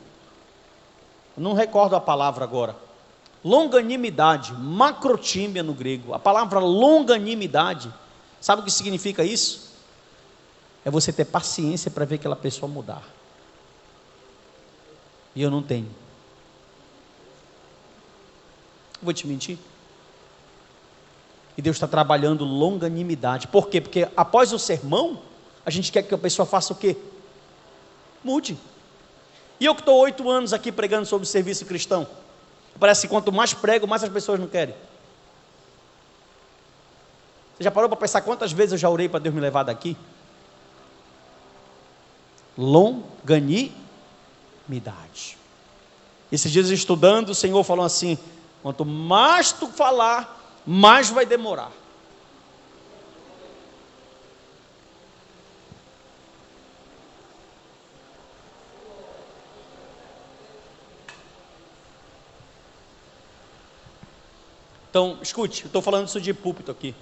Speaker 2: eu não recordo a palavra agora, longanimidade, macrotímia no grego, a palavra longanimidade, sabe o que significa isso? É você ter paciência para ver aquela pessoa mudar, e eu não tenho. Vou te mentir? E Deus está trabalhando longanimidade. Por quê? Porque após o sermão, a gente quer que a pessoa faça o quê? Mude. E eu que estou 8 anos aqui pregando sobre o serviço cristão, parece que quanto mais prego, mais as pessoas não querem. Você já parou para pensar quantas vezes eu já orei para Deus me levar daqui? Longanimidade. Esses dias estudando, o Senhor falou assim, quanto mais tu falar, mais vai demorar. Então, escute, eu estou falando isso de púlpito aqui.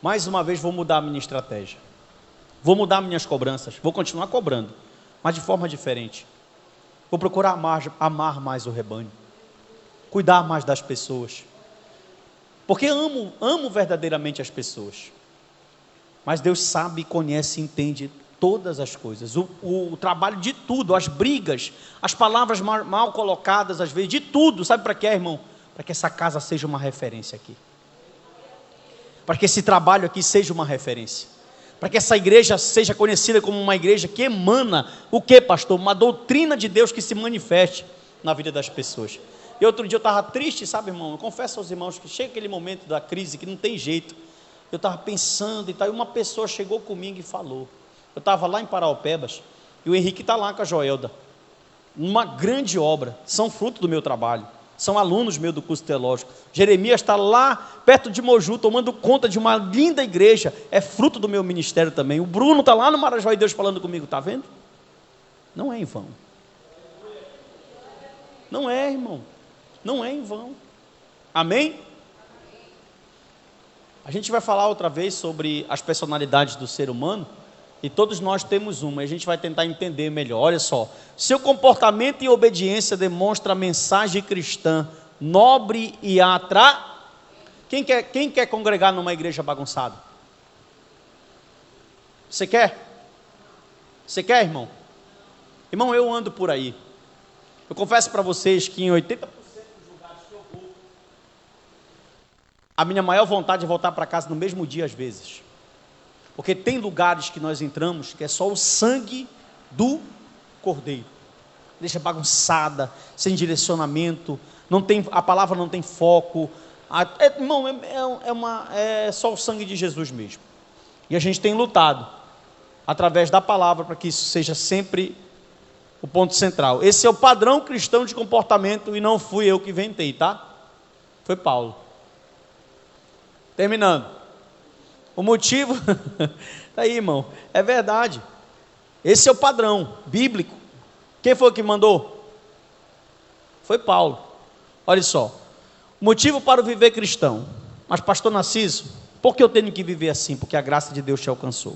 Speaker 2: Mais uma vez vou mudar a minha estratégia. Vou mudar minhas cobranças. Vou continuar cobrando, mas de forma diferente. Vou procurar amar mais o rebanho. Cuidar mais das pessoas. Porque amo verdadeiramente as pessoas. Mas Deus sabe, conhece e entende todas as coisas. O trabalho de tudo, as brigas, as palavras mal colocadas às vezes, de tudo. Sabe para quê, irmão? Para que essa casa seja uma referência aqui. Para que esse trabalho aqui seja uma referência. Para que essa igreja seja conhecida como uma igreja que emana o que, pastor? Uma doutrina de Deus que se manifeste na vida das pessoas. E outro dia eu estava triste, sabe, irmão? Eu confesso aos irmãos que chega aquele momento da crise que não tem jeito. Eu estava pensando e tal, e uma pessoa chegou comigo e falou. Eu estava lá em Paraupebas, e o Henrique está lá com a Joelda. Uma grande obra, são fruto do meu trabalho. São alunos meus do curso teológico. Jeremias está lá perto de Moju, tomando conta de uma linda igreja. É fruto do meu ministério também. O Bruno está lá no Marajó e Deus falando comigo. Está vendo? Não é em vão. Não é, irmão. Não é em vão. Amém? A gente vai falar outra vez sobre as personalidades do ser humano. E todos nós temos uma, e a gente vai tentar entender melhor. Olha só, seu comportamento e obediência demonstra a mensagem cristã nobre e Quem quer congregar numa igreja bagunçada? Você quer? Você quer, irmão? Irmão, eu ando por aí. Eu confesso para vocês que em 80% a minha maior vontade é voltar para casa no mesmo dia às vezes. Porque tem lugares que nós entramos que é só o sangue do Cordeiro. Deixa bagunçada, sem direcionamento, não tem, a palavra não tem foco. Irmão, é só o sangue de Jesus mesmo. E a gente tem lutado através da palavra para que isso seja sempre o ponto central. Esse é o padrão cristão de comportamento e não fui eu que inventei, tá? Foi Paulo. Terminando. O motivo, aí, irmão, é verdade. Esse é o padrão bíblico. Quem foi que mandou? Foi Paulo. Olha só. O motivo para o viver cristão. Mas, pastor Narciso, por que eu tenho que viver assim? Porque a graça de Deus te alcançou.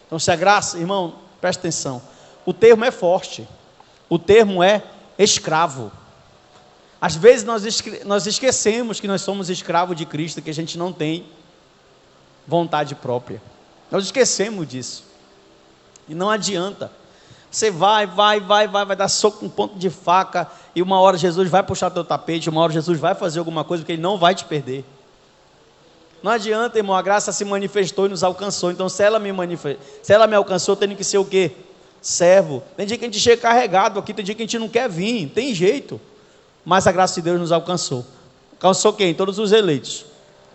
Speaker 2: Então, se a graça, irmão, presta atenção. O termo é forte. O termo é escravo. Às vezes nós esquecemos que nós somos escravos de Cristo, que a gente não tem vontade própria. Nós esquecemos disso. E não adianta. Você vai dar soco com ponto de faca, e uma hora Jesus vai puxar teu tapete, uma hora Jesus vai fazer alguma coisa, porque Ele não vai te perder. Não adianta, irmão, a graça se manifestou e nos alcançou. Então, se ela me alcançou, eu tenho que ser o quê? Servo. Tem dia que a gente chega carregado aqui, tem dia que a gente não quer vir, tem jeito. Mas a graça de Deus nos alcançou. Alcançou quem? Todos os eleitos.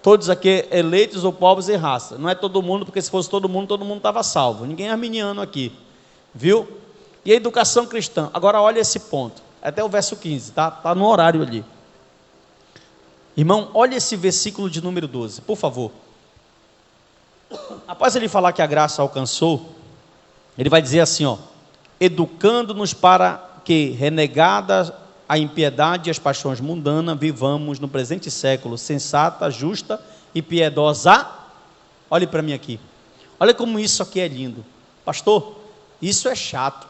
Speaker 2: Todos aqui eleitos ou povos e raça. Não é todo mundo, porque se fosse todo mundo estava salvo. Ninguém é arminiano aqui. Viu? E a educação cristã. Agora olha esse ponto. Até o verso 15, tá? Está no horário ali. Irmão, olha esse versículo de número 12, por favor. Após ele falar que a graça alcançou, ele vai dizer assim, ó: educando-nos para que, renegada a impiedade e as paixões mundanas, vivamos no presente século sensata, justa e piedosa. Olhe para mim aqui. Olha como isso aqui é lindo. Pastor, isso é chato.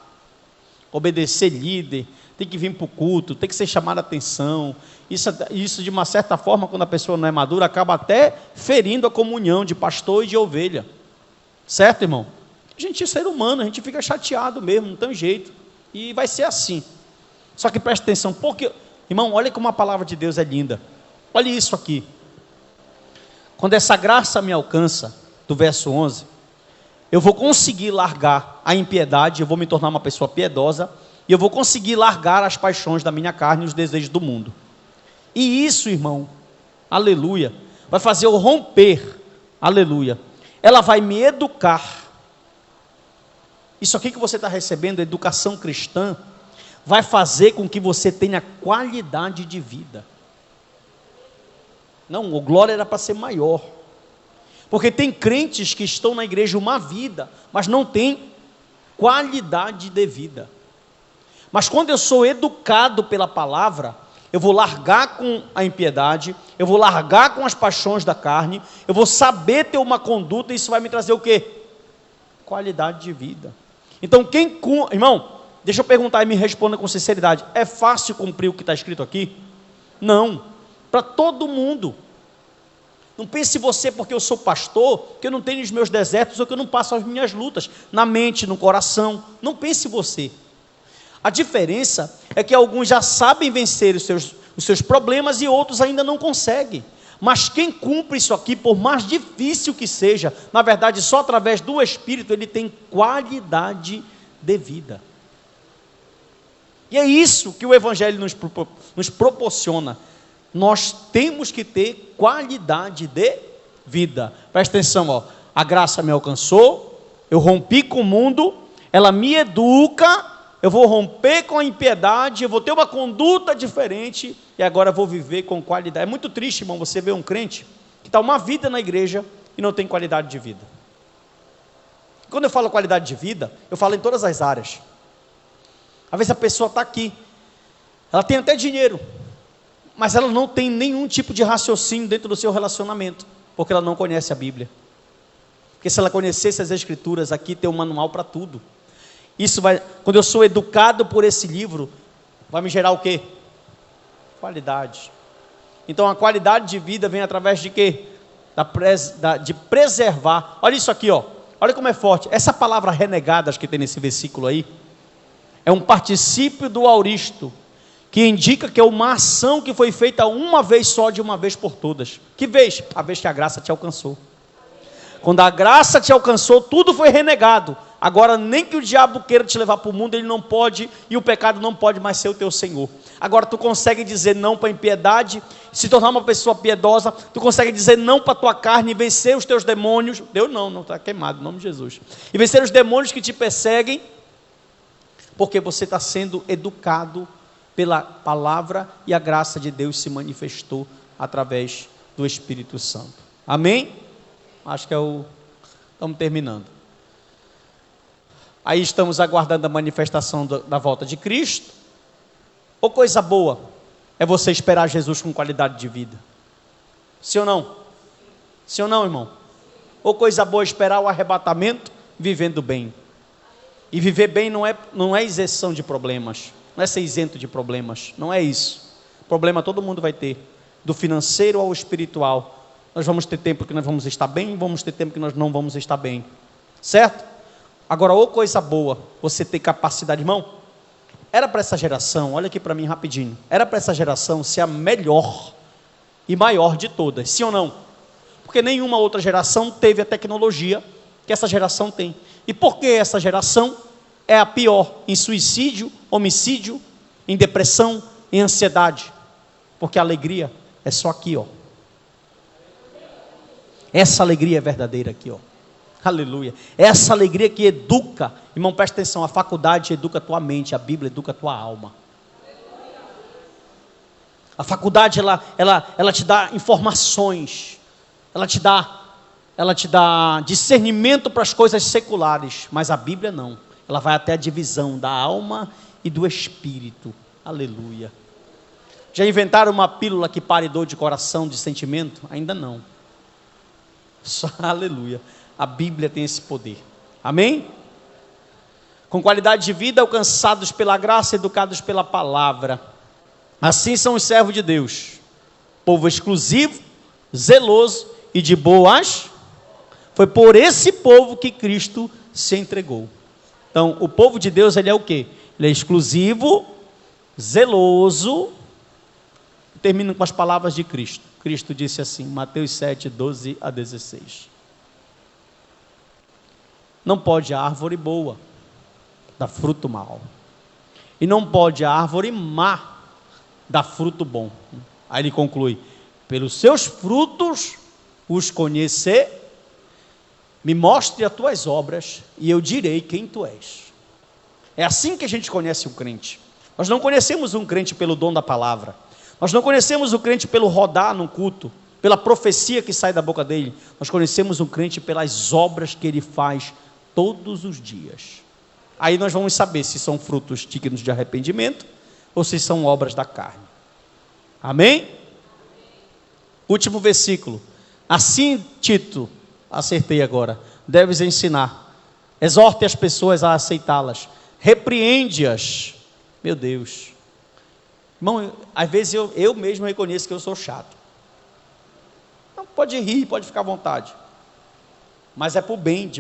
Speaker 2: Obedecer líder, tem que vir para o culto, tem que ser chamado a atenção. Isso de uma certa forma, quando a pessoa não é madura, acaba até ferindo a comunhão de pastor e de ovelha. Certo, irmão? A gente é ser humano, a gente fica chateado mesmo, não tem jeito. E vai ser assim. Só que preste atenção, porque, irmão, olha como a palavra de Deus é linda. Olha isso aqui. Quando essa graça me alcança, do verso 11, eu vou conseguir largar a impiedade, eu vou me tornar uma pessoa piedosa, e eu vou conseguir largar as paixões da minha carne e os desejos do mundo. E isso, irmão, aleluia, vai fazer eu romper, aleluia. Ela vai me educar. Isso aqui que você está recebendo, a educação cristã, vai fazer com que você tenha qualidade de vida. Não, o glória era para ser maior. Porque tem crentes que estão na igreja uma vida, mas não tem qualidade de vida. Mas quando eu sou educado pela palavra, eu vou largar com a impiedade, eu vou largar com as paixões da carne, eu vou saber ter uma conduta, e isso vai me trazer o quê? Qualidade de vida. Então irmão, deixa eu perguntar e me responda com sinceridade, é fácil cumprir o que está escrito aqui? Não, para todo mundo. Não pense você, porque eu sou pastor, que eu não tenho os meus desertos, ou que eu não passo as minhas lutas, na mente, no coração. Não pense você. A diferença é que alguns já sabem vencer os seus problemas e outros ainda não conseguem. Mas quem cumpre isso aqui, por mais difícil que seja, na verdade só através do Espírito ele tem qualidade de vida. E é isso que o Evangelho nos proporciona. Nós temos que ter qualidade de vida. Presta atenção, ó. A graça me alcançou, eu rompi com o mundo, ela me educa, eu vou romper com a impiedade, eu vou ter uma conduta diferente, e agora eu vou viver com qualidade. É muito triste, irmão, você ver um crente que está uma vida na igreja e não tem qualidade de vida. Quando eu falo qualidade de vida, eu falo em todas as áreas. Às vezes a pessoa está aqui, ela tem até dinheiro, mas ela não tem nenhum tipo de raciocínio dentro do seu relacionamento, porque ela não conhece a Bíblia. Porque se ela conhecesse as Escrituras, aqui tem um manual para tudo. Isso vai, quando eu sou educado por esse livro, vai me gerar o quê? Qualidade. Então a qualidade de vida vem através de quê? De preservar. Olha isso aqui, ó. Olha como é forte. Essa palavra renegadas que tem nesse versículo aí, é um particípio do auristo, que indica que é uma ação que foi feita uma vez só, de uma vez por todas. Que vez? A vez que a graça te alcançou. Quando a graça te alcançou, tudo foi renegado. Agora, nem que o diabo queira te levar para o mundo, ele não pode, e o pecado não pode mais ser o teu Senhor. Agora, tu consegue dizer não para a impiedade, se tornar uma pessoa piedosa, tu consegue dizer não para a tua carne, e vencer os teus demônios. Deus não está queimado, em nome de Jesus. E vencer os demônios que te perseguem, porque você está sendo educado pela palavra, e a graça de Deus se manifestou através do Espírito Santo. Amém? Acho que estamos terminando. Aí estamos aguardando a manifestação da volta de Cristo. Ou coisa boa é você esperar Jesus com qualidade de vida? Sim ou não? Sim ou não, irmão? Ou coisa boa é esperar o arrebatamento vivendo bem? E viver bem não é isenção de problemas, não é ser isento de problemas, não é isso. Problema todo mundo vai ter, do financeiro ao espiritual. Nós vamos ter tempo que nós vamos estar bem, vamos ter tempo que nós não vamos estar bem, certo? Agora, ou coisa boa, você ter capacidade, irmão, era para essa geração, olha aqui para mim rapidinho, era para essa geração ser a melhor e maior de todas, sim ou não? Porque nenhuma outra geração teve a tecnologia que essa geração tem. E por que essa geração é a pior em suicídio, homicídio, em depressão, em ansiedade? Porque a alegria é só aqui, ó. Essa alegria é verdadeira aqui, ó. Aleluia. Essa alegria que educa, irmão, presta atenção, a faculdade educa a tua mente, a Bíblia educa a tua alma. A faculdade, ela te dá informações, ela te dá discernimento para as coisas seculares, mas a Bíblia não. Ela vai até a divisão da alma e do espírito. Aleluia. Já inventaram uma pílula que pare dor de coração, de sentimento? Ainda não. Só, aleluia. A Bíblia tem esse poder. Amém? Com qualidade de vida, alcançados pela graça, educados pela palavra. Assim são os servos de Deus. Povo exclusivo, zeloso e de boas. Foi por esse povo que Cristo se entregou. Então, o povo de Deus, ele é o quê? Ele é exclusivo, zeloso. Termino com as palavras de Cristo. Cristo disse assim, Mateus 7, 12 a 16. Não pode a árvore boa dar fruto mau. E não pode a árvore má dar fruto bom. Aí ele conclui, pelos seus frutos os conhecer, me mostre as tuas obras e eu direi quem tu és. É assim que a gente conhece o crente. Nós não conhecemos um crente pelo dom da palavra. Nós não conhecemos o crente pelo rodar no culto, pela profecia que sai da boca dele. Nós conhecemos um crente pelas obras que ele faz todos os dias. Aí nós vamos saber se são frutos dignos de arrependimento ou se são obras da carne. Amém? Último versículo. Assim, Tito, acertei agora, deves ensinar, exorte as pessoas a aceitá-las, repreende-as. Meu Deus. Irmão, às vezes eu mesmo reconheço que eu sou chato. Não, pode rir, pode ficar à vontade. Mas é para o bem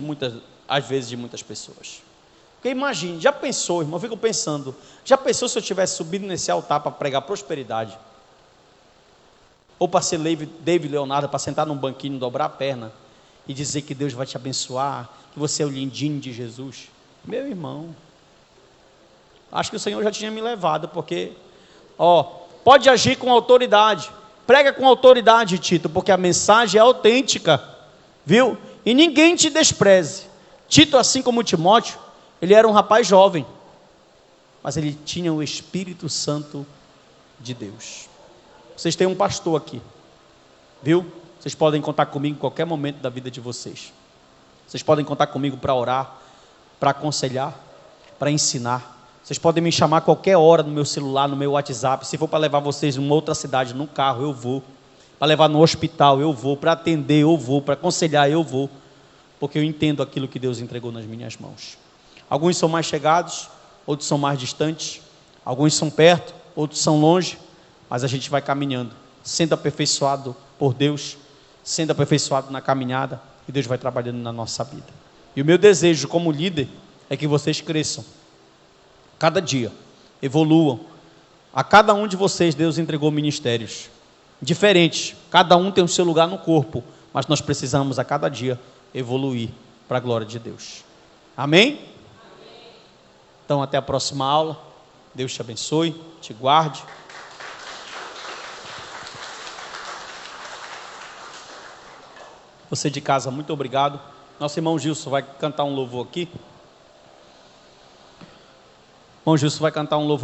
Speaker 2: às vezes de muitas pessoas. Porque imagine, já pensou, irmão, eu fico pensando, já pensou se eu tivesse subido nesse altar para pregar prosperidade? Ou para ser David Leonardo, para sentar num banquinho, dobrar a perna e dizer que Deus vai te abençoar, que você é o lindinho de Jesus? Meu irmão, acho que o Senhor já tinha me levado, porque... pode agir com autoridade, prega com autoridade, Tito, porque a mensagem é autêntica, viu? E ninguém te despreze. Tito, assim como Timóteo, ele era um rapaz jovem, mas ele tinha o Espírito Santo de Deus. Vocês têm um pastor aqui, viu? Vocês podem contar comigo em qualquer momento da vida de vocês. Vocês podem contar comigo para orar, para aconselhar, para ensinar. Vocês podem me chamar a qualquer hora no meu celular, no meu WhatsApp. Se for para levar vocês em uma outra cidade, num carro, eu vou. Para levar no hospital, eu vou. Para atender, eu vou. Para aconselhar, eu vou. Porque eu entendo aquilo que Deus entregou nas minhas mãos. Alguns são mais chegados, outros são mais distantes. Alguns são perto, outros são longe. Mas a gente vai caminhando, sendo aperfeiçoado por Deus, sendo aperfeiçoado na caminhada, e Deus vai trabalhando na nossa vida. E o meu desejo como líder é que vocês cresçam. Cada dia, evoluam, A cada um de vocês, Deus entregou ministérios diferentes. Cada um tem o seu lugar no corpo, mas nós precisamos a cada dia evoluir para a glória de Deus. Amém? Então, até a próxima aula. Deus te abençoe, te guarde. Você de casa, muito obrigado. Nosso irmão Gilson vai cantar um louvor aqui. Irmão Gilson vai cantar um louvor.